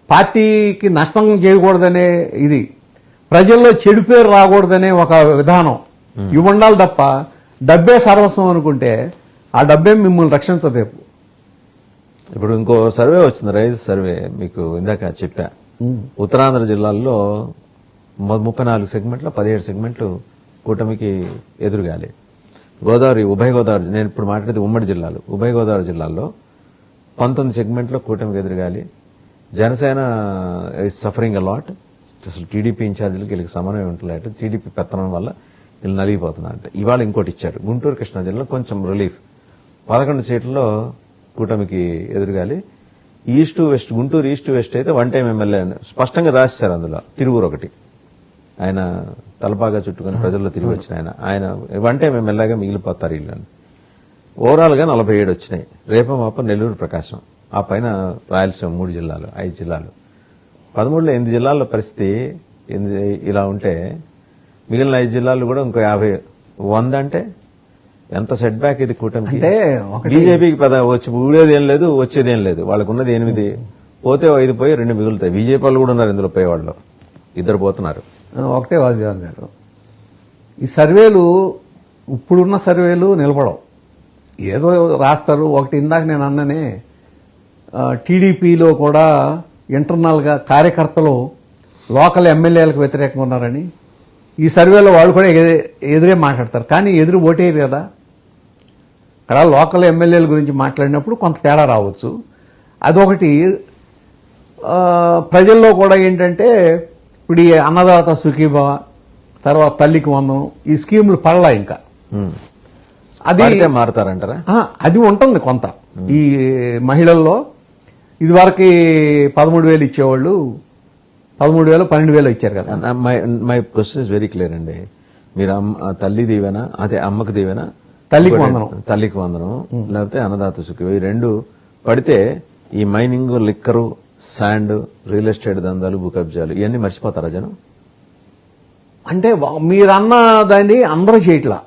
పార్టీకి నష్టం చేయకూడదనే ఇది, ప్రజల్లో చెడు పేరు రాకూడదనే ఒక విధానం ఇవి ఉండాలి తప్ప డబ్బే సర్వస్వం అనుకుంటే ఆ డబ్బే మిమ్మల్ని రక్షించదు. ఇప్పుడు ఇంకో సర్వే వచ్చింది, రైజ్ సర్వే, మీకు ఇందాక చెప్పా. ఉత్తరాంధ్ర జిల్లాల్లో 34 సెగ్మెంట్ల 17 సెగ్మెంట్లు కూటమికి ఎదురుగాలి. గోదావరి, ఉభయ గోదావరి, నేను ఇప్పుడు మాట్లాడేది ఉమ్మడి జిల్లాలు, ఉభయ గోదావరి జిల్లాల్లో 19 సెగ్మెంట్లో కూటమికి ఎదురుగాలి. Janasena is suffering a lot. అసలు టీడీపీ ఇన్ఛార్జీలకి వీళ్ళకి సమన్వయం ఉంటలేదు. టీడీపీ పెత్తనం వల్ల వీళ్ళు నలిగిపోతున్నారంట. ఇవాళ ఇంకోటి ఇచ్చారు, గుంటూరు కృష్ణా జిల్లాలో కొంచెం రిలీఫ్. 11 సీట్లలో కూటమికి ఎదురుగాలి. East west, Guntur east west అయితే 1 టైం ఎమ్మెల్యే స్పష్టంగా రాసేశారు. అందులో తిరువూరు ఒకటి, ఆయన తలపాగా చుట్టుకుని ప్రజల్లో తిరిగి వచ్చిన ఆయన 1 టైం ఎమ్మెల్యేగా మిగిలిపోతారు వీళ్ళని. ఓవరాల్ గా 47 వచ్చినాయి. రేపు మాప నెల్లూరు, ప్రకాశం, ఆ పైన రాయలసీమ 3 జిల్లాలు, 5 జిల్లాలు. 13లో 8 జిల్లాల్లో పరిస్థితి ఇలా ఉంటే మిగిలిన 5 జిల్లాలు కూడా ఇంకో 50, 100 అంటే ఎంత సెట్ బ్యాక్ ఇది కూటమికి. బీజేపీకి వచ్చి ఊడేది ఏం లేదు, వచ్చేది ఏం లేదు. వాళ్ళకు ఉన్నది 8, పోతే 5 పోయి 2 మిగులుతాయి. బీజేపీ వాళ్ళు కూడా ఉన్నారు ఇందులో పోయేవాళ్ళు, 2 పోతున్నారు. ఒకటే వాసుదేవన్ గారు, ఈ సర్వేలు ఇప్పుడున్న సర్వేలు నిలబడవు, ఏదో రాస్తారు. ఒకటి ఇందాక నేను అన్ననే, టీడీపీలో కూడా ఇంటర్నల్గా కార్యకర్తలు లోకల్ ఎమ్మెల్యేలకు వ్యతిరేకంగా ఉన్నారని ఈ సర్వేలో వాళ్ళు కూడా ఎదురే మాట్లాడతారు. కానీ ఎదురు ఓటేది కదా. అక్కడ లోకల్ ఎమ్మెల్యేల గురించి మాట్లాడినప్పుడు కొంత తేడా రావచ్చు. అదొకటి. ప్రజల్లో కూడా ఏంటంటే ఇప్పుడు ఈ అన్నదాత సుఖీభవ, తర్వాత తల్లికి వందనం, ఈ స్కీములు పడలా ఇంకా. అది మారుతారంటారా? అది ఉంటుంది కొంత. ఈ మహిళల్లో ఇదివరకు 13,000 ఇచ్చేవాళ్ళు 13,000, 12,000 ఇచ్చారు కదా. My question is very clear అండి. మీరు తల్లి దీవెనా, అదే అమ్మకు దీవెనా, తల్లికి వందనం, లేకపోతే అన్నదాత సుఖి, ఈ 2 పడితే ఈ mining, liquor, sand, real estate దందాలు, భూ కబ్జాలు ఇవన్నీ మర్చిపోతారా జనం? అంటే మీరన్న దాన్ని అందరూ చేయట్లా.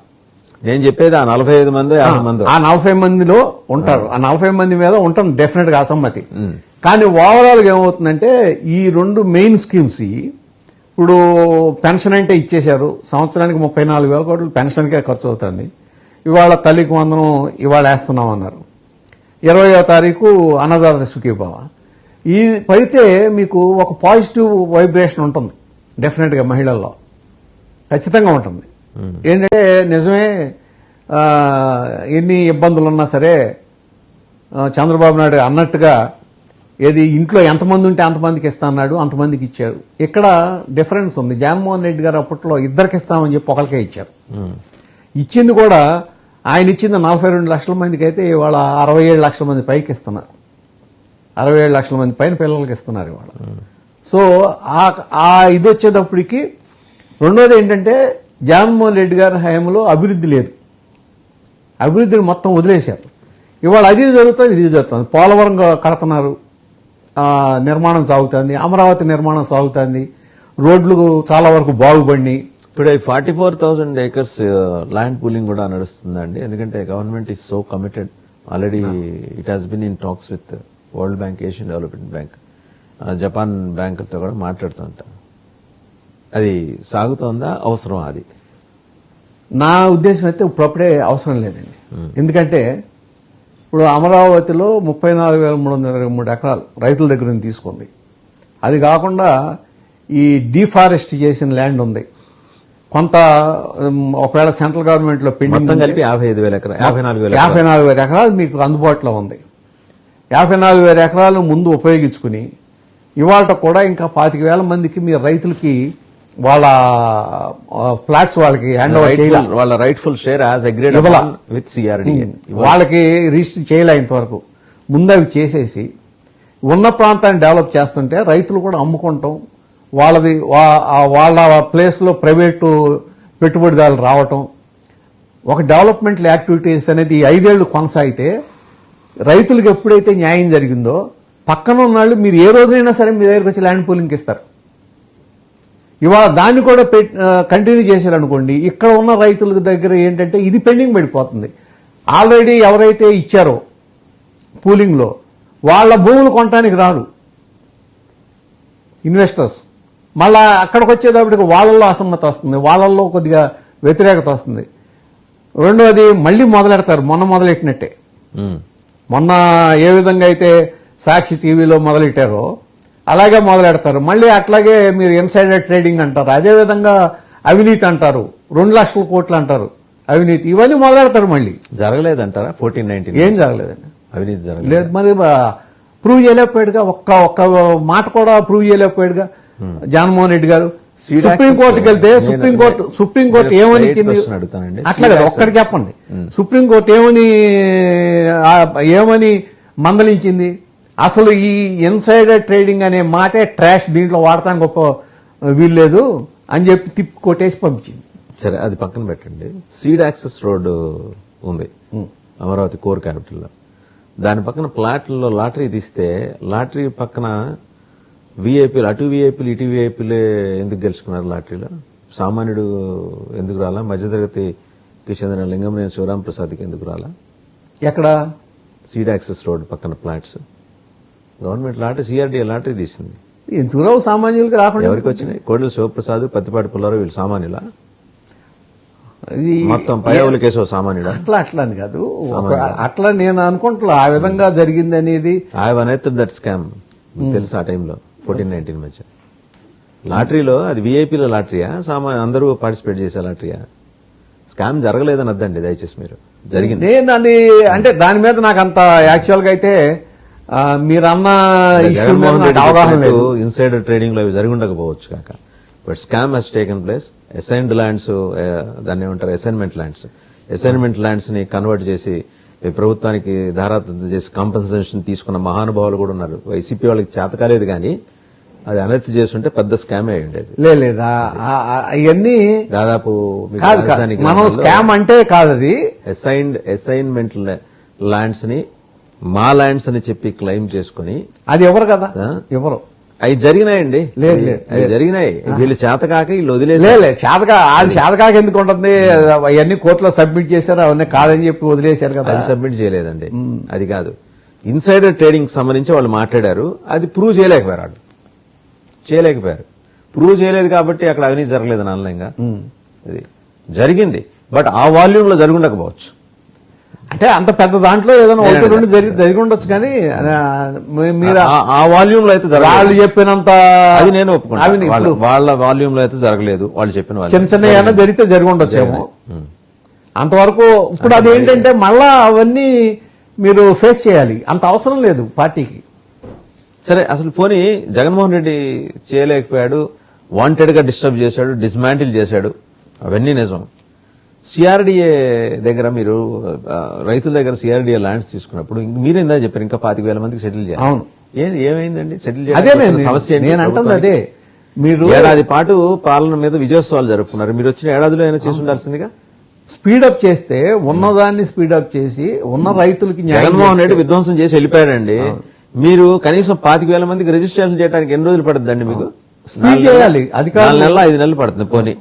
నేను చెప్పేది ఆ 45 మంది, 50 మంది, ఆ 40 మందిలో ఉంటారు. ఆ 40 మంది మీద ఉంటాం డెఫినెట్ గా అసమ్మతి. కానీ ఓవరాల్ గా ఏమవుతుందంటే ఈ 2 మెయిన్ స్కీమ్స్, ఇప్పుడు పెన్షన్ అంటే ఇచ్చేశారు, సంవత్సరానికి 34,000 కోట్లు పెన్షన్కే ఖర్చు అవుతుంది. ఇవాళ తల్లికి వందనం ఇవాళ వేస్తున్నాం అన్నారు. 20వ తారీఖు అన్నదాత సుఖీభావ. ఈ పడితే మీకు ఒక పాజిటివ్ వైబ్రేషన్ ఉంటుంది డెఫినెట్గా మహిళల్లో, ఖచ్చితంగా ఉంటుంది. ఏంటంటే నిజమే, ఎన్ని ఇబ్బందులు ఉన్నా సరే చంద్రబాబు నాయుడు అన్నట్టుగా ఏది ఇంట్లో ఎంతమంది ఉంటే అంతమందికి ఇస్తా అన్నాడు, అంతమందికి ఇచ్చారు. ఇక్కడ డిఫరెన్స్ ఉంది. జగన్మోహన్ రెడ్డి గారు అప్పట్లో ఇద్దరికి ఇస్తామని చెప్పి ఒకరికే ఇచ్చారు. ఇచ్చింది కూడా ఆయన ఇచ్చింది 42 లక్షల మందికి అయితే ఇవాళ 67 లక్షల మంది పైకి ఇస్తున్నారు. 67 లక్షల మంది పైన పిల్లలకి ఇస్తున్నారు ఇవాళ. సో ఆ ఇది వచ్చేటప్పటికి రెండోది ఏంటంటే జగన్మోహన్ రెడ్డి గారి హయాంలో అభివృద్ధి లేదు, అభివృద్ధిని మొత్తం వదిలేశారు. ఇవాళ అది జరుగుతుంది, ఇది జరుగుతుంది. పోలవరం కడుతున్నారు, నిర్మాణం సాగుతుంది. అమరావతి నిర్మాణం సాగుతుంది. రోడ్లు చాలా వరకు బాగుపడినాయి. ఇప్పుడు 44,000 acres ల్యాండ్ పూలింగ్ కూడా నడుస్తుందండి. ఎందుకంటే government is so committed already. It has been in talks with world bank, Asian development bank, Japan బ్యాంకులతో కూడా మాట్లాడుతుంట. అది సాగుతోందా, అవసరం? అది నా ఉద్దేశం అయితే ఇప్పుడప్పుడే అవసరం లేదండి. ఎందుకంటే ఇప్పుడు అమరావతిలో 34,323 ఎకరాలు రైతుల దగ్గర నుంచి తీసుకుంది. అది కాకుండా ఈ డీఫారెస్ట్ చేసిన ల్యాండ్ ఉంది కొంత. ఒకవేళ సెంట్రల్ గవర్నమెంట్ లో మొత్తం కలిపి 55,000 ఎకరాలు, 54,000 ఎకరాలు మీకు అందుబాటులో ఉంది. 54,000 ఎకరాలు ముందు ఉపయోగించుకుని ఇవాళ కూడా ఇంకా 25,000 మందికి మీరు రైతులకి వాళ్ళ ఫ్లాట్స్ వాళ్ళకి హ్యాండ్ ఓవర్ చేయాలి. వాళ్ళ rightful share as agreed with CRDA వాళ్ళకి రిజిస్టర్ చేయలే ఇంతవరకు. ముందు అవి చేసేసి ఉన్న ప్రాంతాన్ని డెవలప్ చేస్తుంటే రైతులు కూడా అమ్ముకుంటాం, వాళ్ళది వాళ్ళ ప్లేస్ లో ప్రైవేటు పెట్టుబడిదారులు రావటం, ఒక డెవలప్మెంటల్ యాక్టివిటీస్ అనేది 5 ఏళ్లు కొనసాగితే రైతులకు ఎప్పుడైతే న్యాయం జరిగిందో పక్కన ఉన్న వాళ్ళు మీరు ఏ రోజైనా సరే మీ దగ్గరికి వచ్చి ల్యాండ్ పూలింగ్ ఇస్తారు. ఇవాళ దాన్ని కూడా కంటిన్యూ చేశారనుకోండి, ఇక్కడ ఉన్న రైతుల దగ్గర ఏంటంటే ఇది పెండింగ్ పడిపోతుంది. ఆల్రెడీ ఎవరైతే ఇచ్చారో పూలింగ్ లో వాళ్ళ భూములు కొనడానికి రాదు ఇన్వెస్టర్స్. మళ్ళా అక్కడికి వచ్చేటప్పటికి వాళ్ళల్లో అసమ్మతి వస్తుంది, వాళ్ళల్లో కొద్దిగా వ్యతిరేకత వస్తుంది. రెండోది మళ్ళీ మొదలెడతారు, మొన్న మొదలెట్టినట్టే. మొన్న ఏ విధంగా అయితే సాక్షి టీవీలో మొదలెట్టారో అలాగే మొదలెడతారు. మళ్ళీ అట్లాగే మీరు ఇన్సైడర్ ట్రేడింగ్ అంటారు, అదేవిధంగా అవినీతి అంటారు, 2 లక్షల కోట్లు అంటారు అవినీతి, ఇవన్నీ మొదలెడతారు. మళ్ళీ జరగలేదంటారా? 14-19 ఏం జరగలేదండి, అవినీతి జరగలేదు. లేదు. మరి ప్రూవ్ చేయలేకపోయాడుగా, ఒక్క మాట కూడా ప్రూవ్ చేయలేకపోయాడుగా జగన్మోహన్ రెడ్డి గారు. సుప్రీంకోర్టుకి వెళ్తే సుప్రీంకోర్టు ఏమని అట్లా కదా, ఒక్కటి చెప్పండి. సుప్రీంకోర్టు ఏమని మందలించింది? అసలు ఈ ఇన్సైడర్ ట్రేడింగ్ అనే మాటే ట్రాష్, దీంట్లో వాడటానికి గొప్ప వీల్లేదు అని చెప్పి తిప్పి కొట్టేసి పంపించింది. సరే, అది పక్కన పెట్టండి. సీడ్ యాక్సెస్ రోడ్డు ఉంది అమరావతి కోర్ క్యాపిటల్లో. దాని పక్కన ప్లాట్లలో లాటరీ తీస్తే లాటరీ పక్కన వీఐపీలు, అటు వీఐపీలు ఇటు వీఐపీలే ఎందుకు గెలుచుకున్నారు లాటరీలో? సామాన్యుడు ఎందుకు రాలా? మధ్యతరగతికి చెందిన లింగంనేని శివరాం ప్రసాద్కి ఎందుకు రాలా? ఎక్కడ? సీడ్ యాక్సెస్ రోడ్ పక్కన flats government lottery, CRDA lottery తీసింది. ఎందుకు రావు సామాన్యులకి? రాకుండా ఎవరికి వచ్చినాయి? కోడెల శివప్రసాద్, పత్తిపాటి పుల్లారావు, వీళ్ళు సామాన్యులా? మొత్తం పైవుల కేసు సామాన్యుడా? అట్లా అని కాదు, అట్లా నేను అనుకుంటున్నా ఆ విధంగా జరిగింది అనేది. ఐ వన్ ఎత్ దట్ స్కామ్ తెలుసు. ఆ టైంలో 14-19 మధ్య లాటరీలో అది వీఐపీల లాటరీయా, అందరూ పార్టిసిపేట్ చేసే లాటరీయా? స్కామ్ జరగలేదని వద్దండి దయచేసి. మీరు జరిగింది. నేను అది అంటే దాని మీద నాకు అంత యాక్చువల్ గా అయితే మీరన్న అవగాహన లేదు. ఇన్సైడర్ ట్రేడింగ్ లో అవి జరిగి ఉండకపోవచ్చు కాక, but scam he's taken place. Assigned lands, దాన్ని ఏమంటారు, అసైన్మెంట్ ల్యాండ్స్ ని కన్వర్ట్ చేసి ప్రభుత్వానికి ధారాదత్తం చేసి కాంపెన్సేషన్ తీసుకున్న మహానుభావులు కూడా ఉన్నారు. వైసీపీ వాళ్ళకి చేత కాలేదు కానీ అది అనర్తి చేస్తుంటే పెద్ద స్కామ్ అయి ఉండేది. లేదా ఇవన్నీ దాదాపు మనం స్కామ్ అంటే కాదు, అది అసైన్మెంట్ ల్యాండ్స్ ని మా ల్యాండ్స్ అని చెప్పి క్లెయిమ్ చేసుకుని అది ఎవరు కదా, ఎవరు అవి జరిగినాయండి. లేదు జరిగినాయి. వీళ్ళు చేతకాక వీళ్ళు వదిలేసి చేతకాక ఎందుకు ఉంటుంది? అవన్నీ కోర్టులో సబ్మిట్ చేశారు, అవన్నీ కాదని చెప్పి వదిలేశారు కదా. అది సబ్మిట్ చేయలేదండి, అది కాదు. ఇన్సైడర్ ట్రేడింగ్ సంబంధించి వాళ్ళు మాట్లాడారు, అది ప్రూవ్ చేయలేకపోయారు. ప్రూవ్ చేయలేదు కాబట్టి అక్కడ అవినీతి జరగలేదు అనలేంగా. అది జరిగింది, బట్ ఆ వాల్యూమ్ లో జరుగుండకపోవచ్చు. అంటే అంత పెద్ద దాంట్లో ఏదైనా ఒకటి రెండు జరిగి ఉండొచ్చు కానీ మీరు ఆ వాల్యూమ్ లో అయితే జరగలేదు. వాళ్ళు చెప్పినంత అది నేను ఒప్పుకుంటాను. అవి ఇప్పుడు వాళ్ళ వాల్యూమ్ లో అయితే జరగలేదు. వాళ్ళు చెప్పిన వాళ్ళు చిన్న చిన్న ఏమైనా జరిగితే జరిగి ఉండొచ్చేమో అంతవరకు. ఇప్పుడు అదేంటంటే మళ్ళా అవన్నీ మీరు ఫేస్ చేయాలి, అంత అవసరం లేదు పార్టీకి. సరే, అసలు పోనీ జగన్మోహన్ రెడ్డి చేయలేకపోయాడు, వాంటెడ్ గా డిస్టర్బ్ చేశాడు, డిస్మాంటిల్ చేశాడు, అవన్నీ నిజం. సిఆర్డీఏ దగ్గర మీరు రైతుల దగ్గర సిఆర్డీఏ ల్యాండ్స్ తీసుకున్నప్పుడు మీరేందా చెప్పారు ఇంకా 25,000 మందికి సెటిల్ చేయాలి. అవును. ఏమైందండి సెటిల్ అదే చేయాలి? సమస్య ఏంటి? నేను అంటుంది అదే. మీరు ఏడాది పాటు పాలన మీద విజయోత్సవాలు జరుపుకున్నారు. మీరు వచ్చిన ఏడాదిలో అయినా చేసి ఉండాల్సిందిగా. స్పీడప్ చేస్తే ఉన్నదాన్ని స్పీడప్ చేసి ఉన్న రైతులకి న్యాయం జగన్మోహన్ రెడ్డి చేస్తే- విధ్వంసం చేసి వెళ్ళిపోయాడండి. మీరు కనీసం 25,000 మందికి రిజిస్ట్రేషన్ చేయడానికి ఎన్ని రోజులు పడుతుందండి మీకు? స్పీడ్ చేయాలి. అధికారులు 4 నెలలు 5 నెలలు పడుతుంది. పోనీ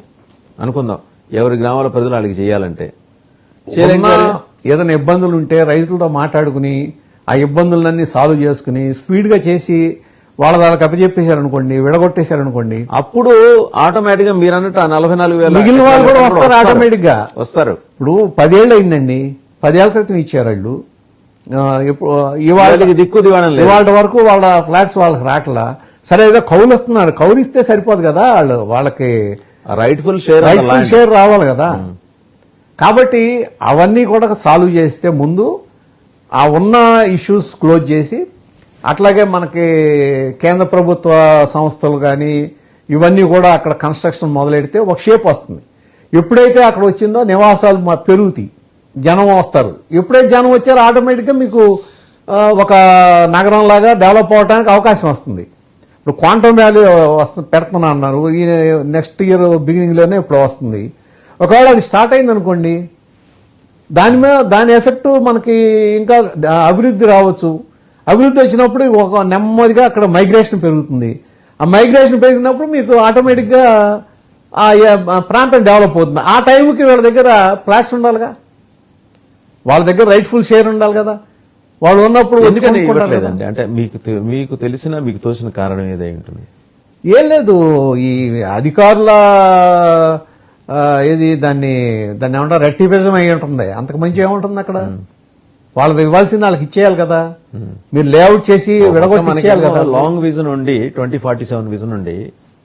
అనుకుందాం, ఎవరి గ్రామాల ప్రజలు వాళ్ళకి చేయాలంటే ఉన్న చేయలేకపోయారు. ఏదైనా ఇబ్బందులు ఉంటే రైతులతో మాట్లాడుకుని ఆ ఇబ్బందులన్నీ సాల్వ్ చేసుకుని స్పీడ్ గా చేసి వాళ్ళకి అప్పచెప్పేశారనుకోండి, విడగొట్టేశారనుకోండి, అప్పుడు ఆటోమేటిక్ గా మీరు అన్నట్టు ఆ 44,000 మిగిలిన వాళ్ళు కూడా వస్తారు ఆటోమేటిక్ గా. వస్తారు. ఇప్పుడు 10 ఏళ్ళు అయిందండి, 10 ఏళ్ల క్రితం ఇచ్చారు వాళ్ళు. ఇవాళ వాళ్ళకి దిక్కు దివాణం లేదు. ఇవాళ వరకు వాళ్ళ ఫ్లాట్స్ వాళ్ళకి రాకలా. సరే ఏదో కౌలు వస్తున్నారు, కౌలు ఇస్తే సరిపోదు కదా, వాళ్ళకి రైట్ఫుల్ షేర్ రైట్ఫుల్ షేర్ రావాలి కదా. కాబట్టి అవన్నీ కూడా సాల్వ్ చేస్తే ముందు ఆ ఉన్న ఇష్యూస్ క్లోజ్ చేసి, అట్లాగే మనకి కేంద్ర ప్రభుత్వ సంస్థలు కానీ ఇవన్నీ కూడా అక్కడ కన్స్ట్రక్షన్ మొదలెడితే ఒక షేప్ వస్తుంది. ఎప్పుడైతే అక్కడ వచ్చిందో నివాసాలు పెరుగుతాయి, జనం వస్తారు. ఎప్పుడైతే జనం వచ్చారో ఆటోమేటిక్గా మీకు ఒక నగరం లాగా డెవలప్ అవడానికి అవకాశం వస్తుంది. ఇప్పుడు క్వాంటమ్ వ్యాలీ పెడుతున్నా అన్నారు, ఈ నెక్స్ట్ ఇయర్ బిగినింగ్ లోనే ఇప్పుడు వస్తుంది. ఒకవేళ అది స్టార్ట్ అయింది అనుకోండి, దాని ఎఫెక్ట్ మనకి ఇంకా అభివృద్ధి రావచ్చు. అభివృద్ధి వచ్చినప్పుడు ఒక నెమ్మదిగా అక్కడ మైగ్రేషన్ పెరుగుతుంది. ఆ మైగ్రేషన్ పెరిగినప్పుడు మీకు ఆటోమేటిక్ గా ఆ ప్రాంతం డెవలప్ అవుతుంది. ఆ టైంకి వీళ్ళ దగ్గర ఫ్లాట్స్ ఉండాలిగా, వాళ్ళ దగ్గర రైట్ఫుల్ షేర్ ఉండాలి కదా. వాళ్ళు ఉన్నప్పుడు వచ్చి ఎందుకని కొనుక్కుంటారు కదా. ఇవ్వట్లేదండి? అంటే మీకు తెలిసిన మీకు తోచిన కారణం ఏదై ఉంటుంది? ఏం లేదు, ఈ అధికారుల దాన్ని ఏమంటారు, రెక్టిఫిజం అయి ఉంటుంది. అంతకు మంచి ఏముంటుంది అక్కడ? వాళ్ళది ఇవ్వాల్సింది వాళ్ళకి ఇచ్చేయాలి కదా. మీరు లేఅవుట్ చేసి విడగొట్టి ఇచ్చేయాలి కదా. లాంగ్ విజన్ ఉండి 2047 విజన్ ఉండి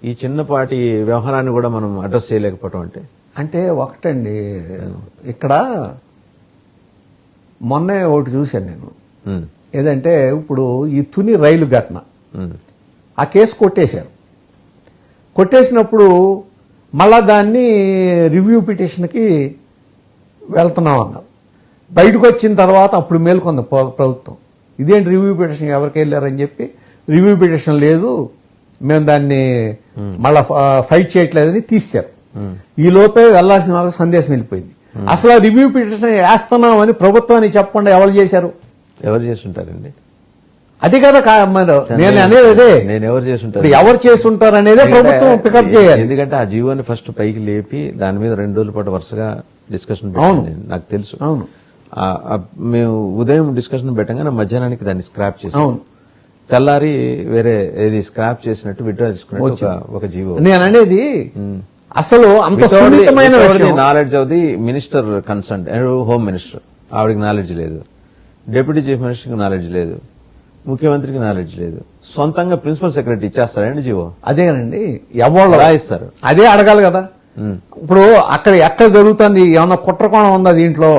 ఈ చిన్నపాటి వ్యవహారాన్ని కూడా మనం అడ్రస్ చేయలేకపోవటం అంటే ఒకటండి, ఇక్కడ మొన్నే ఒకటి చూశాను నేను. ఏదంటే ఇప్పుడు ఈ తుని రైలు ఘటన, ఆ కేసు కొట్టేశారు. కొట్టేసినప్పుడు మళ్ళా దాన్ని రివ్యూ పిటిషన్కి వెళ్తున్నాం అన్నారు. బయటకు వచ్చిన తర్వాత అప్పుడు మేల్కొంది ప్రభుత్వం. ఇదేంటి రివ్యూ పిటిషన్ ఎవరికి వెళ్ళారని చెప్పి, రివ్యూ పిటిషన్ లేదు, మేము దాన్ని మళ్ళా ఫైట్ చేయట్లేదని తీశారు. ఈ లోపే వెళ్లాల్సిన వాళ్ళకి సందేశం వెళ్ళిపోయింది. అసలు ఆ రివ్యూ పిటిషన్ వేస్తున్నామని ప్రభుత్వాన్ని చెప్పకుండా ఎవరు చేశారు? ఎవరు చేస్తుంటారండి? అది కదా నేను అనేది అదే. నేను ఎవరు చేస్తుంటారు? ఇప్పుడు ఎవరు చేస్తుంటారు అనేదే ప్రభుత్వం పికప్ చేయాలి. ఎందుకంటే ఆ జీవోని ఫస్ట్ పైకి లేపి దాని మీద 2 రోజుల పాటు వరుసగా డిస్కషన్ అవును. నాకు తెలుసు. అవును, మేము ఉదయం డిస్కషన్ పెట్టగానే మధ్యాహ్నానికి దాన్ని స్క్రాప్ చేసాం. అవును. తెల్లారి వేరే ఏది స్క్రాప్ చేసినట్టు విత్డ్రా చేసుకున్నట్టు ఒక జీవో. నేను అనేది అసలు అంత సున్నితమైన విషయం. Knowledge of the minister concern, home minister, ఆవిడకి నాలెడ్జ్ లేదు, డిప్యూటీ చీఫ్ మినిస్టర్కి నాలెడ్జ్ లేదు, ముఖ్యమంత్రికి నాలెడ్జ్ లేదు. సొంతంగా ప్రిన్సిపల్ సెక్రటరీ ఇచ్చేస్తారండి జీవో? అదేనండి, ఎవరు ఎలా ఇస్తారు? అదే అడగాలి కదా. ఇప్పుడు అక్కడ ఎక్కడ జరుగుతుంది, ఏమన్నా కుట్రకోణం ఉందా దీంట్లో,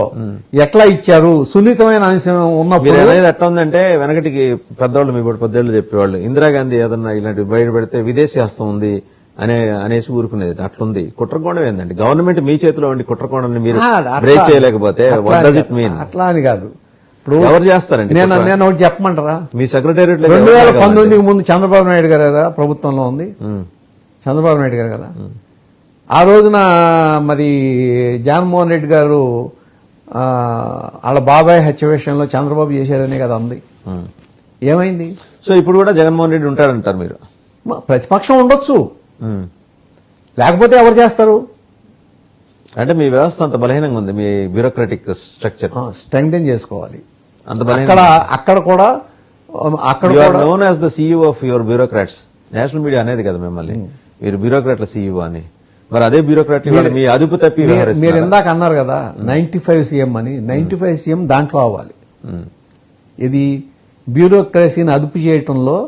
ఎట్లా ఇచ్చారు, సున్నితమైన అంశం ఉన్నప్పుడు మీరు అనేది ఎట్లా ఉందంటే, వెనకటికి పెద్దవాళ్ళు మీ పెద్దవాళ్ళు చెప్పేవాళ్ళు, ఇందిరాగాంధీ ఏదన్నా ఇలాంటి బయట పెడితే విదేశీ హస్తం ఉంది అనేసి ఊరుకునేది. అట్లుంది. కుట్రకోణం ఏందండి? గవర్నమెంట్ మీ చేతిలో ఉండి కుట్రకోణాన్ని మీరు బ్రేక్ చేయలేకపోతే వాట్ డస్ ఇట్ మీన్? అట్లా అని కాదు. ఇప్పుడు ఎవరు చేస్తారండి? నేను ఒకటి చెప్పమంటారా? మీ సెక్రటేరియట్ 2019 ముందు చంద్రబాబు నాయుడు గారు కదా ప్రభుత్వంలో ఉంది, చంద్రబాబు నాయుడు గారు కదా. ఆ రోజున మరి జగన్మోహన్ రెడ్డి గారు వాళ్ళ బాబాయ్ హత్య విషయంలో చంద్రబాబు చేశారనే కదా ఉంది. ఏమైంది? సో ఇప్పుడు కూడా జగన్మోహన్ రెడ్డి ఉంటాడంటారు మీరు? ప్రతిపక్షం ఉండొచ్చు, లేకపోతే ఎవరు చేస్తారు? అంటే మీ వ్యవస్థ అంత బలహీనంగా ఉంది, మీ బ్యూరోక్రాటిక్ స్ట్రక్చర్ స్ట్రెంగ్థెన్ చేసుకోవాలి. అంత అక్కడ కూడా known as the CEO of your bureaucrats. National media అనేది కదా మిమ్మల్ని, మీరు బ్యూరోక్రాట్ల సీఈఓ అని. మరి అదే బ్యూరోక్రాట్లు ఇవాళ మీ అదుపు తప్పి మీరు వ్యవహరిస్తున్నారు. ఇందాక అన్నారు కదా 95 సీఎం అని 95 సీఎం దాంట్లో అవ్వాలి. ఇది బ్యూరోక్రసీని అదుపు చేయటంలో,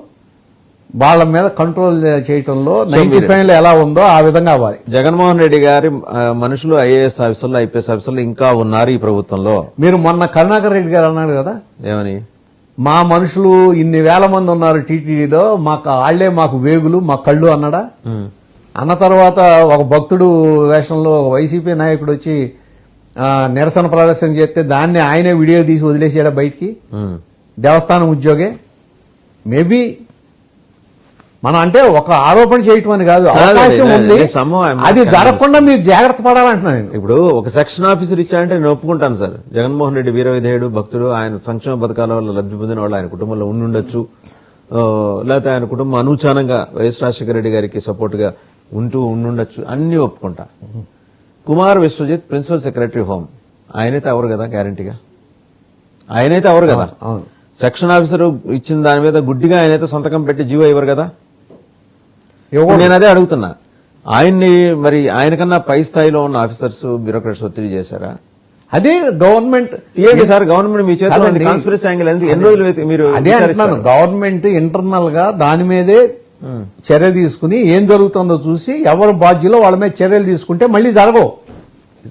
వాళ్ళ మీద కంట్రోల్ చేయటంలో 95 లో ఎలా ఉందో ఆ విధంగా అవ్వాలి. జగన్మోహన్ రెడ్డి గారి మనుషులు ఐఏఎస్ ఆఫీసర్లు, ఐపీఎస్ ఆఫీసర్లు ఇంకా ఉన్నారు ఈ ప్రభుత్వంలో. మీరు మొన్న కరుణాకర్ రెడ్డి గారు అన్నారు కదా, ఏమని? మా మనుషులు ఇన్ని వేల మంది ఉన్నారు టీటీడీలో, వాళ్లే మాకు వేగులు, మా కళ్ళు అన్నాడా? అన్న తర్వాత ఒక భక్తుడు వేషంలో ఒక వైసీపీ నాయకుడు వచ్చి నిరసన ప్రదర్శన చేస్తే దాన్ని ఆయనే వీడియో తీసి వదిలేసాడా బయటికి? దేవస్థానం ఉద్యోగే. మేబీ మనం అంటే ఒక ఆరోపణ చేయటం అని కాదు, అవకాశం ఉంది, అది జరగకుండా మీరు జాగ్రత్త పడాలంటున్నాను నేను. ఇప్పుడు ఒక సెక్షన్ ఆఫీసర్ ఇచ్చారంటే నేను ఒప్పుకుంటాను సార్. జగన్మోహన్ రెడ్డి వీర విధేయుడు, భక్తుడు, ఆయన సంక్షేమ పథకాల వల్ల లబ్ధి పొందిన వాళ్ళు ఆయన కుటుంబంలో ఉండుండొచ్చు, లేకపోతే ఆయన కుటుంబం అనూచానంగా వైఎస్ రాజశేఖర రెడ్డి గారికి సపోర్ట్ గా ఉండుండొచ్చు, అన్ని ఒప్పుకుంటా. Kumar Vishwajit principal secretary home, ఆయనైతే అవరు కదా గ్యారంటీగా, ఆయనైతే అవరు కదా. అవును. సెక్షన్ ఆఫీసర్ ఇచ్చిన దాని మీద గుడ్డిగా ఆయనైతే సంతకం పెట్టి జీవో ఇవ్వరు కదా. నేను అదే అడుగుతున్నా, ఆయన్ని మరి ఆయనకన్నా పై స్థాయిలో ఉన్న ఆఫీసర్స్, బ్యూరోక్రాట్స్ ఒత్తిడి చేశారా? అదే గవర్నమెంట్ తీయండి సార్, గవర్నమెంట్ మీ చేతిలో కాన్స్పిరసీ యాంగిల్ ఎన్ని రోజులు మీరు అదే అంటున్నాను. గవర్నమెంట్ ఇంటర్నల్ గా దాని మీదే చర్య తీసుకుని ఏం జరుగుతుందో చూసి ఎవరు బాధ్యులో వాళ్ళ మీద చర్యలు తీసుకుంటే మళ్ళీ జరగవు.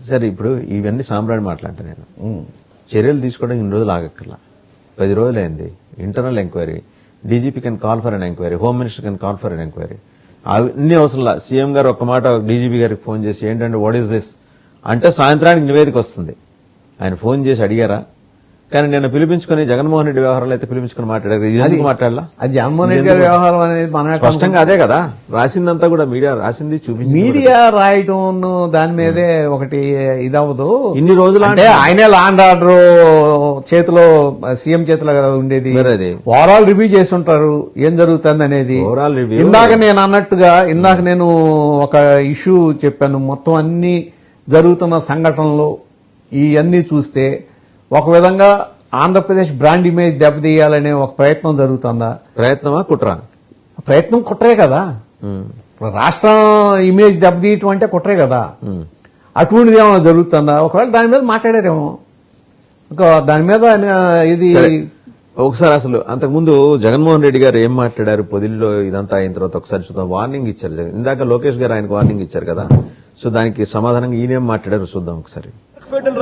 సరే, ఇప్పుడు ఇవన్నీ సాంబ్రాణి మాట్లాంటే నేను చర్యలు తీసుకోవడం ఇన్ని రోజులు ఆగక్కర్లా, 10 రోజులైంది. Internal enquiry, DGP can call for an enquiry, home minister can call for an enquiry. అన్ని అవసరంలా సీఎం గారు ఒక మాట డీజీపీ గారికి ఫోన్ చేసి ఏంటంటే వాట్ ఈస్ దిస్ అంటే సాయంత్రానికి నివేదిక వస్తుంది. ఆయన ఫోన్ చేసి అడిగారా? కానీ నేను పిలిపించుకుని జగన్మోహన్ రెడ్డి వ్యవహారాలు అయితే పిలిపించుకుని మాట్లాడారు. ఇది ఎందుకు మాట్లాడాలా? అది జగన్మోహన్ రెడ్డి గారి వ్యవహారం అనేది మన స్పష్టంగా అదే కదా రాసిందంతా, కూడా మీడియా రాసింది చూపించి. మీడియా రాయటం దాని మీదే ఒకటి ఇదవ్వదు. ఇన్ని రోజులు అంటే ఆయనే లా అండ్ ఆర్డర్ చేతిలో, సీఎం చేతిలో కదా ఉండేది. ఓవరాల్ రివ్యూ చేసి ఉంటారు ఏం జరుగుతుంది అనేది. ఓవరాల్ రివ్యూ ఇందాక నేను అన్నట్టుగా, ఇందాక నేను ఒక ఇష్యూ చెప్పాను, మొత్తం అన్ని జరుగుతున్న సంఘటనలు ఇవన్నీ చూస్తే ఒక విధంగా ఆంధ్రప్రదేశ్ బ్రాండ్ ఇమేజ్ దెబ్బతీయాలనే ఒక ప్రయత్నం జరుగుతుందా? ప్రయత్నమా కుట్రా? ప్రయత్నం కుట్రే కదా. రాష్ట్రం ఇమేజ్ దెబ్బతీయటం అంటే కుట్రే కదా. అటువంటిది ఏమైనా జరుగుతుందా? ఒకవేళ దాని మీద మాట్లాడారేమో, దాని మీద ఇది ఒకసారి అసలు అంతకుముందు జగన్మోహన్ రెడ్డి గారు ఏం మాట్లాడారు పొదిల్లో ఇదంతా అయిన తర్వాత ఒకసారి చూద్దాం. వార్నింగ్ ఇచ్చారు ఇందాక లోకేష్ గారు ఆయనకు వార్నింగ్ ఇచ్చారు కదా, సో దానికి సమాధానంగా ఈయనేం మాట్లాడారు చూద్దాం ఒకసారి.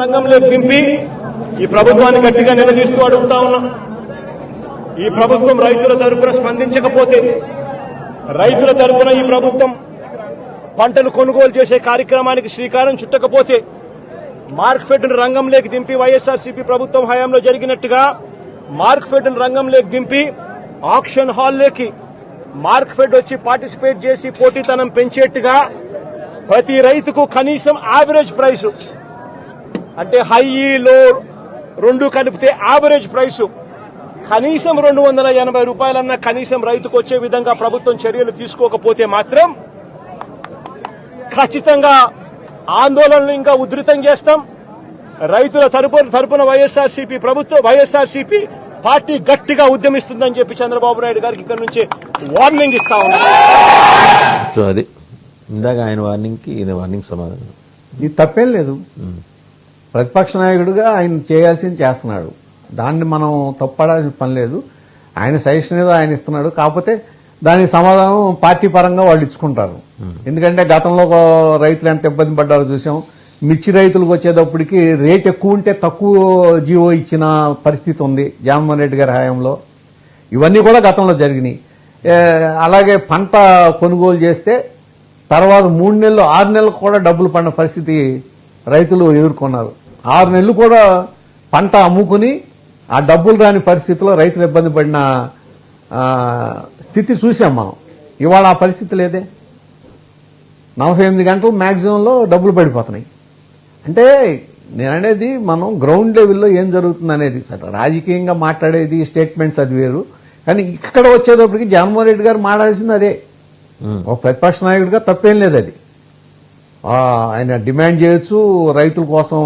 రంగంలోకి దింపి ఈ ప్రభుత్వాన్ని గట్టిగా నిలదీస్తూ అడుగుతా ఉన్నా. ఈ ప్రభుత్వం రైతుల తరపున స్పందించకపోతే, రైతుల తరపున ఈ ప్రభుత్వం పంటలు కొనుగోలు చేసే కార్యక్రమానికి శ్రీకారం చుట్టకపోతే, మార్క్ఫెడ్ రంగంలోకి దింపి వైఎస్ఆర్సీపీ ప్రభుత్వం హయాంలో జరిగినట్టుగా మార్క్ఫెడ్ రంగంలోకి దింపి ఆక్షన్ హాల్లోకి మార్క్ఫెడ్ వచ్చి పార్టిసిపేట్ చేసి పోటీతనం పెంచేట్టుగా ప్రతి రైతుకు కనీసం యావరేజ్ ప్రైస్ అంటే హై లో రెండు కలిపితే యావరేజ్ ప్రైస్ కనీసం 280 రూపాయలన్నా కనీసం రైతుకు వచ్చే విధంగా ప్రభుత్వం చర్యలు తీసుకోకపోతే మాత్రం ఖచ్చితంగా ఆందోళనలు ఇంకా ఉధృతం చేస్తాం. రైతుల తరపున వైఎస్ఆర్సీపీ పార్టీ గట్టిగా ఉద్యమిస్తుందని చెప్పి చంద్రబాబు నాయుడు గారికి ఇక్కడ నుంచి వార్నింగ్ ఇస్తా ఉన్నారు. సో అది ఇందాక ఆయన వార్నింగ్ కి ఈయన వార్నింగ్ సమాధానం. ఇది తప్పేం లేదు. ప్రతిపక్ష నాయకుడిగా ఆయన చేయాల్సింది చేస్తున్నాడు, దాన్ని మనం తప్పడాల్సిన పని లేదు. ఆయన సజెషన్ ఏదో ఆయన ఇస్తున్నాడు, కాకపోతే దానికి సమాధానం పార్టీ పరంగా వాళ్ళు ఇచ్చుకుంటారు. ఎందుకంటే గతంలో రైతులు ఎంత ఇబ్బంది పడ్డారో చూసాం. మిర్చి రైతులకు వచ్చేటప్పటికి రేట్ ఎక్కువ ఉంటే తక్కువ జీవో ఇచ్చిన పరిస్థితి ఉంది జగన్మోహన్ రెడ్డి గారి హయాంలో. ఇవన్నీ కూడా గతంలో జరిగినాయి. అలాగే పంట కొనుగోలు చేస్తే తర్వాత 3 నెలలు 6 నెలలకు కూడా డబ్బులు పడిన పరిస్థితి రైతులు ఎదుర్కొన్నారు. 6 నెలలు కూడా పంట అమ్ముకుని ఆ డబ్బులు రాని పరిస్థితిలో రైతులు ఇబ్బంది పడిన స్థితి చూసాం మనం. ఇవాళ ఆ పరిస్థితి లేదే. 48 గంటలు మ్యాక్సిమంలో డబ్బులు పడిపోతున్నాయి. అంటే నేననేది మనం గ్రౌండ్ లెవెల్లో ఏం జరుగుతుంది అనేది. రాజకీయంగా మాట్లాడేది స్టేట్మెంట్స్ అది వేరు, కానీ ఇక్కడ వచ్చేటప్పటికి జగన్మోహన్ రెడ్డి గారు మాట్లాడాల్సింది అదే. ఒక ప్రతిపక్ష నాయకుడిగా తప్పేం లేదు అది. ఆయన డిమాండ్ చేయొచ్చు, రైతుల కోసం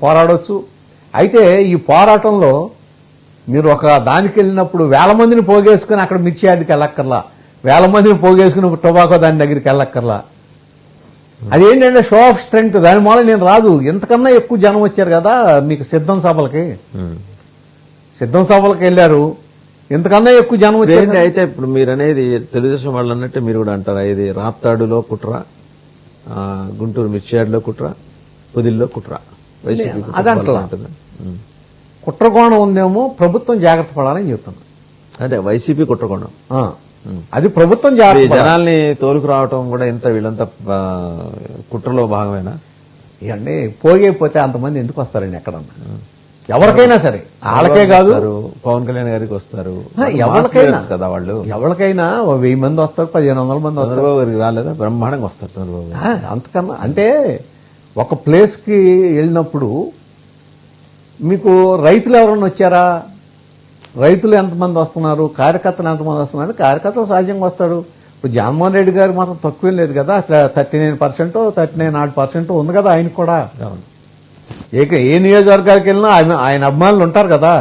పోరాడొచ్చు. అయితే ఈ పోరాటంలో మీరు ఒక దానికి వెళ్ళినప్పుడు 1000 మందిని పోగేసుకుని అక్కడ మిర్చి యార్డుకి వెళ్ళక్కర్లా, 1000 మందిని పోగేసుకుని టొబాకో దాని దగ్గరికి వెళ్ళక్కర్లా. అదేంటంటే షో ఆఫ్ స్ట్రెంగ్త్. దాని మూలం నేను రాదు, ఎంతకన్నా ఎక్కువ జనం వచ్చారు కదా మీకు సిద్ధం సభలకి. సిద్ధం సభలకు వెళ్ళారు, ఇంతకన్నా ఎక్కువ జనం వచ్చారు ఏంటి అయితే ఇప్పుడు మీరు అనేది తెలుగుదేశం వాళ్ళు అన్నట్టు మీరు కూడా అంటారా, ఇది రాప్తాడులో కుట్ర, గుంటూరు మిర్చియాడ్లో కుట్ర, పొదిల్లో కుట్ర, వైసీపీ కుట్ర అది అంటలా. ఉంటుందా? కుట్రకోణం ఉందేమో, ప్రభుత్వం జాగ్రత్త పడాలని చెప్తున్నా. అంటే వైసీపీ కుట్రకోణం. అది ప్రభుత్వం ఈ జాగ్రత్త పడాలి. జనాల్ని తోలుకు రావటం కూడా ఇంత వీళ్ళంతా కుట్రలో భాగమేనా? ఇవన్నీ పోతే అంతమంది ఎందుకు వస్తారండి ఎక్కడన్నా? ఎవరికైనా సరే, వాళ్ళకే కాదు, వస్తారు, పవన్ కళ్యాణ్ గారికి వస్తారు, ఎవరికైనా మాస్ కదా వాళ్ళు. ఎవరికైనా 1000 మంది వస్తారు, 1500 మంది వస్తారు. చంద్రబాబు గారికి రాలేదా? బ్రహ్మాండంగా వస్తారు చంద్రబాబు గారు. అంతకన్నా అంటే ఒక ప్లేస్ కి వెళ్ళినప్పుడు మీకు రైతులు ఎవరన్నా వచ్చారా? రైతులు ఎంతమంది వస్తున్నారు, కార్యకర్తలు ఎంతమంది వస్తున్నారు? కార్యకర్తలు సహజంగా వస్తాడు. ఇప్పుడు జగన్మోహన్ రెడ్డి గారికి మాత్రం తక్కువేం లేదు కదా, 39% 39% ఉంది కదా ఆయనకు కూడా. అవును. ఏ నియోజకవర్గానికి వెళ్ళినా ఆయన అభిమానులు ఉంటారు కదా,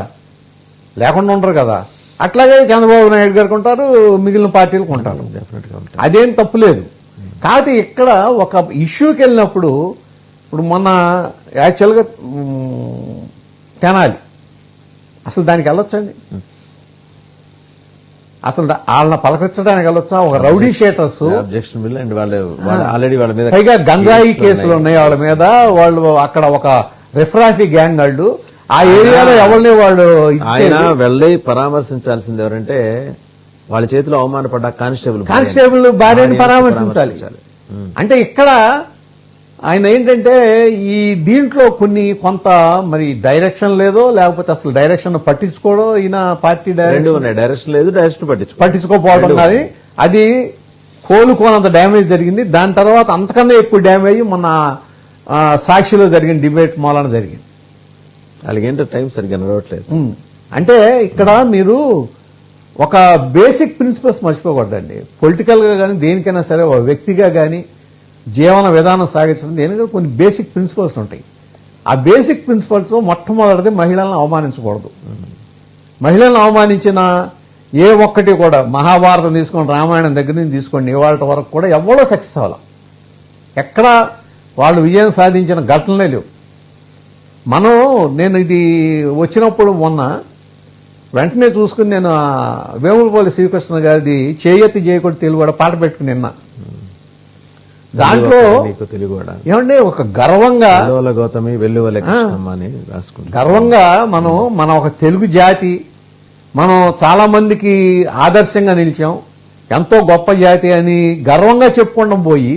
లేకుండా ఉంటారు కదా. అట్లాగే చంద్రబాబు నాయుడు గారికి ఉంటారు, మిగిలిన పార్టీలకు ఉంటారు. డెఫినెట్ గా ఉంటారు. అదేం తప్పులేదు. కాకపోతే ఇక్కడ ఒక ఇష్యూకి వెళ్ళినప్పుడు, ఇప్పుడు మొన్న యాక్చువల్గా తెనాలి, అసలు దానికి వెళ్ళొచ్చండి? అసలు వాళ్ళని పలకరించడానికి వెళ్ళొచ్చా? ఒక rowdy sheeters, objection bill and వాళ్ళు ఆల్రెడీ వాళ్ళ మీద పైగా గంజాయి కేసులు ఉన్నాయి వాళ్ళ మీద. వాళ్ళు అక్కడ ఒక రిఫ్రాఫీ గ్యాంగ్ వాళ్ళు, ఆ ఏరియాలో ఎవరిని వాళ్ళు ఆయన వెళ్ళి పరామర్శించాల్సింది ఎవరంటే వాళ్ళ చేతిలో అవమానపడ్డ కానిస్టేబుల్ భార్యని పరామర్శించాలి. అంటే ఇక్కడ ఆయన ఏంటంటే ఈ దీంట్లో కొంత మరి డైరెక్షన్ లేదో, లేకపోతే అసలు డైరెక్షన్ పట్టించుకోవడం, ఈయన పార్టీ డైరెక్షన్ లేదు, డైరెక్షన్ పట్టించుకోకపోవడం. కానీ అది కోలుకోనంత డ్యామేజ్ జరిగింది. దాని తర్వాత అంతకన్నా ఎక్కువ డ్యామేజ్ మన సాక్షిలో జరిగిన డిబేట్ మూలన జరిగింది. అలాగేంటో టైం సరిగ్గా నడవట్లేదు. అంటే ఇక్కడ మీరు ఒక బేసిక్ ప్రిన్సిపల్స్ మర్చిపోకూడదండి. పొలిటికల్ గా కానీ దేనికైనా సరే, ఒక వ్యక్తిగా కానీ జీవన విధానం సాగించడం దేనికైనా కొన్ని బేసిక్ ప్రిన్సిపల్స్ ఉంటాయి. ఆ బేసిక్ ప్రిన్సిపల్స్ మొట్టమొదటిది మహిళలను అవమానించకూడదు. మహిళలను అవమానించిన ఏ ఒక్కటి కూడా, మహాభారతం తీసుకోండి, రామాయణం దగ్గర నుంచి తీసుకోండి, ఇవాళ వరకు కూడా ఎవరో సక్సెస్ అవ్వాలి. ఎక్కడ వాళ్ళు విజయం సాధించిన ఘటనలే లేవు. నేను ఇది వచ్చినప్పుడు మొన్న వెంటనే చూసుకుని నేను వేములపల్లి శ్రీకృష్ణ గారిది చేయెత్తి చేయకూడదు తెలుగు కూడా పాట పెట్టుకుని నిన్న. దాంట్లో తెలుగు ఏమంటే ఒక గర్వంగా గౌతమి వెల్లువలే కృష్ణమ్మ అని రాసుకుంటాం. గర్వంగా మన ఒక తెలుగు జాతి, మనం చాలా మందికి ఆదర్శంగా నిలిచాం, ఎంతో గొప్ప జాతి అని గర్వంగా చెప్పుకోవడం పోయి,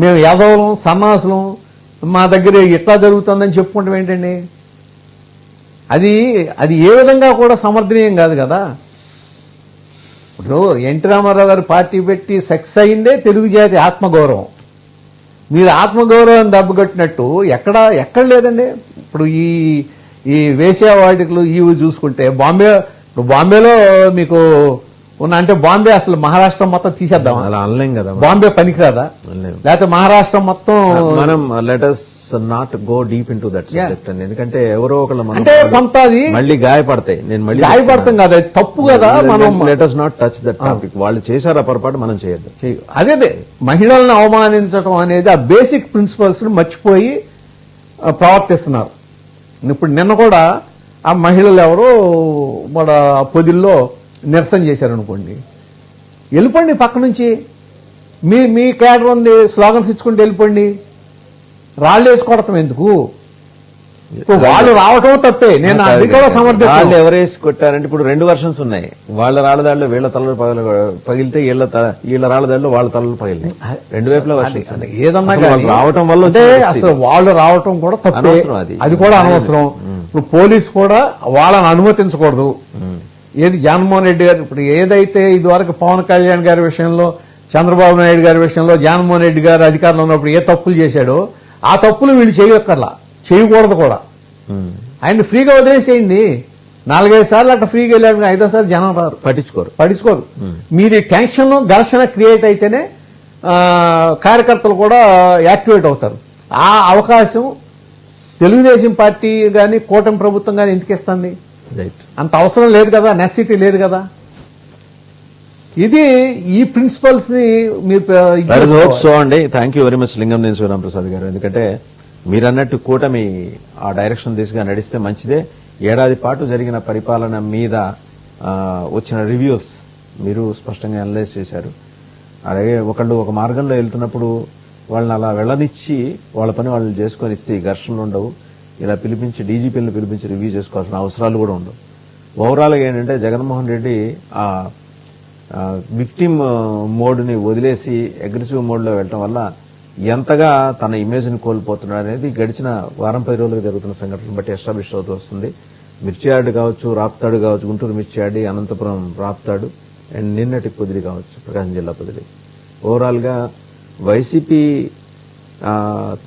మేము యాదవులం, సన్నాసులం, మా దగ్గర ఎట్లా జరుగుతుందని చెప్పుకుంటాం ఏంటండి? అది ఏ విధంగా కూడా సమర్థనీయం కాదు కదా. ఇప్పుడు ఎన్టీ రామారావు గారు పార్టీ పెట్టి సక్సెస్ అయిందే తెలుగు జాతి ఆత్మగౌరవం. మీరు ఆత్మగౌరవం దెబ్బకొట్టినట్టు ఎక్కడ లేదండి. ఇప్పుడు ఈ వేశ్యావాటికలు ఇవి చూసుకుంటే బాంబేలో మీకు అంటే బాంబే అసలు మహారాష్ట్ర మొత్తం తీసేద్దాం, అలా అనలేం కదా. బాంబే పనికిరాదా? లేకపోతే మహారాష్ట్ర మొత్తం మనం let us not go deep into that subject అండి. ఎందుకంటే ఎవరో ఒకళ్ళు అంటే కొంత అది మళ్ళీ గాయపడతాయి. నేను మళ్ళీ గాయపడతాం కదా, అది తప్పు కదా. మనం let us not touch that topic. వాళ్ళు చేశారు ఆ పొరపాటు, మనం చేయొద్దు. అదే మహిళలను అవమానించడం అనేది ఆ బేసిక్ ప్రిన్సిపల్స్ ని మర్చిపోయి ప్రవర్తిస్తున్నారు. ఇప్పుడు నిన్న కూడా ఆ మహిళలు ఎవరో మన పొదిల్లో నిరసన చేశారనుకోండి, వెళ్ళిపోండి పక్క నుంచి, మీ క్యాడర్ ఉంది, స్లోగన్స్ ఇచ్చుకుంటూ వెళ్ళిపోండి. రాళ్ళు వేసి కొడతాం ఎందుకు? వాళ్ళు రావటం తప్పే, నేను అది కూడా సమర్థించాను. వాళ్ళు ఎవరేసి కొట్టారంటే ఇప్పుడు 2 వర్షన్స్ ఉన్నాయి. వాళ్ళ రాళ్ళదాడిలో వీళ్ళ తలలు పగిలితే వీళ్ళ రాళ్ళదాడిలో వాళ్ళ తలలు పగిలినాయి. 2 వైపులా వర్షన్స్. ఏదన్నా రావటం వల్ల అసలు వాళ్ళు రావటం కూడా తప్పే, అది కూడా అనవసరం. ఇప్పుడు పోలీసు కూడా వాళ్ళని అనుమతించకూడదు. ఏది జగన్మోహన్ రెడ్డి గారు ఇప్పుడు ఏదైతే ఇదివరకు పవన్ కళ్యాణ్ గారి విషయంలో, చంద్రబాబు నాయుడు గారి విషయంలో జగన్మోహన్ రెడ్డి గారు అధికారంలో ఉన్నప్పుడు ఏ తప్పులు చేశాడో ఆ తప్పులు వీళ్ళు చేయకూడదు కూడా. ఆయన ఫ్రీగా వదిలేసేయండి. 4-5 సార్లు అట్లా ఫ్రీగా వెళ్ళాడు, 5వ జనం రారు, పట్టించుకోరు. మీరు టెన్షన్ ఘర్షణ క్రియేట్ అయితేనే కార్యకర్తలు కూడా యాక్టివేట్ అవుతారు. ఆ అవకాశం తెలుగుదేశం పార్టీ గాని కూటమి ప్రభుత్వం గాని ఎందుకు ఇస్తుంది? అంత అవసరం లేదు కదా, నెసెసిటీ లేదు కదా. ఇది ఈ ప్రిన్సిపల్స్ ని మీరు హోప్ సో అండి. Thank you very much Lingamaneni Sivaramaprasad garu. ఎందుకంటే మీరు అన్నట్టు కూటమి ఆ డైరెక్షన్ దిశగా నడిస్తే మంచిదే. ఏడాది పాటు జరిగిన పరిపాలన మీద వచ్చిన రివ్యూస్ మీరు స్పష్టంగా అనలైజ్ చేశారు. అలాగే ఒకళ్ళు ఒక మార్గంలో వెళ్తున్నప్పుడు వాళ్ళని అలా వెళ్ళనిచ్చి వాళ్ళ పని వాళ్ళు చేసుకొని ఇస్తే ఈ ఘర్షణలు ఉండవు. ఇలా పిలిపించి డీజీపీలను పిలిపించి రివ్యూ చేసుకోవాల్సిన అవసరాలు కూడా ఉండవు. ఓవరాల్ గా ఏంటంటే జగన్మోహన్ రెడ్డి ఆ విక్టిమ్ మోడ్ని వదిలేసి అగ్రెసివ్ మోడ్లో వెళ్ళటం వల్ల ఎంతగా తన ఇమేజ్ని కోల్పోతున్నాడు అనేది గడిచిన వారం 10 రోజులుగా జరుగుతున్న సంఘటనను బట్టి ఎస్టాబ్లిష్ అవుతూ వస్తుంది. మిర్చియార్డ్ కావచ్చు, రాప్తాడు కావచ్చు, గుంటూరు మిర్చియార్డ్, అనంతపురం రాప్తాడు అండ్ నిన్నటి పొదిలి కావచ్చు, ప్రకాశం జిల్లా పొదిలి. ఓవరాల్ గా వైసీపీ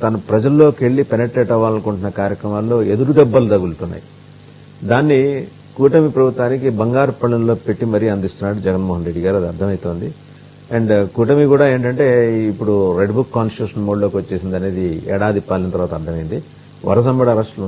తన ప్రజల్లోకి వెళ్లి పెనట్రేట్ అవ్వాలనుకుంటున్న కార్యక్రమాల్లో ఎదురు దెబ్బలు తగులుతున్నాయి. దాన్ని కూటమి ప్రభుత్వానికి బంగారు పళ్ళల్లో పెట్టి మరీ అందిస్తున్నాడు జగన్మోహన్ రెడ్డి గారు. అది అర్థమవుతోంది. అండ్ కూటమి కూడా ఏంటంటే ఇప్పుడు రెడ్ బుక్ కాన్స్టిట్యూషన్ మోడ్లోకి వచ్చేసింది అనేది ఏడాది పాలన తర్వాత అర్థమైంది. వరసంబడి అరెస్టులు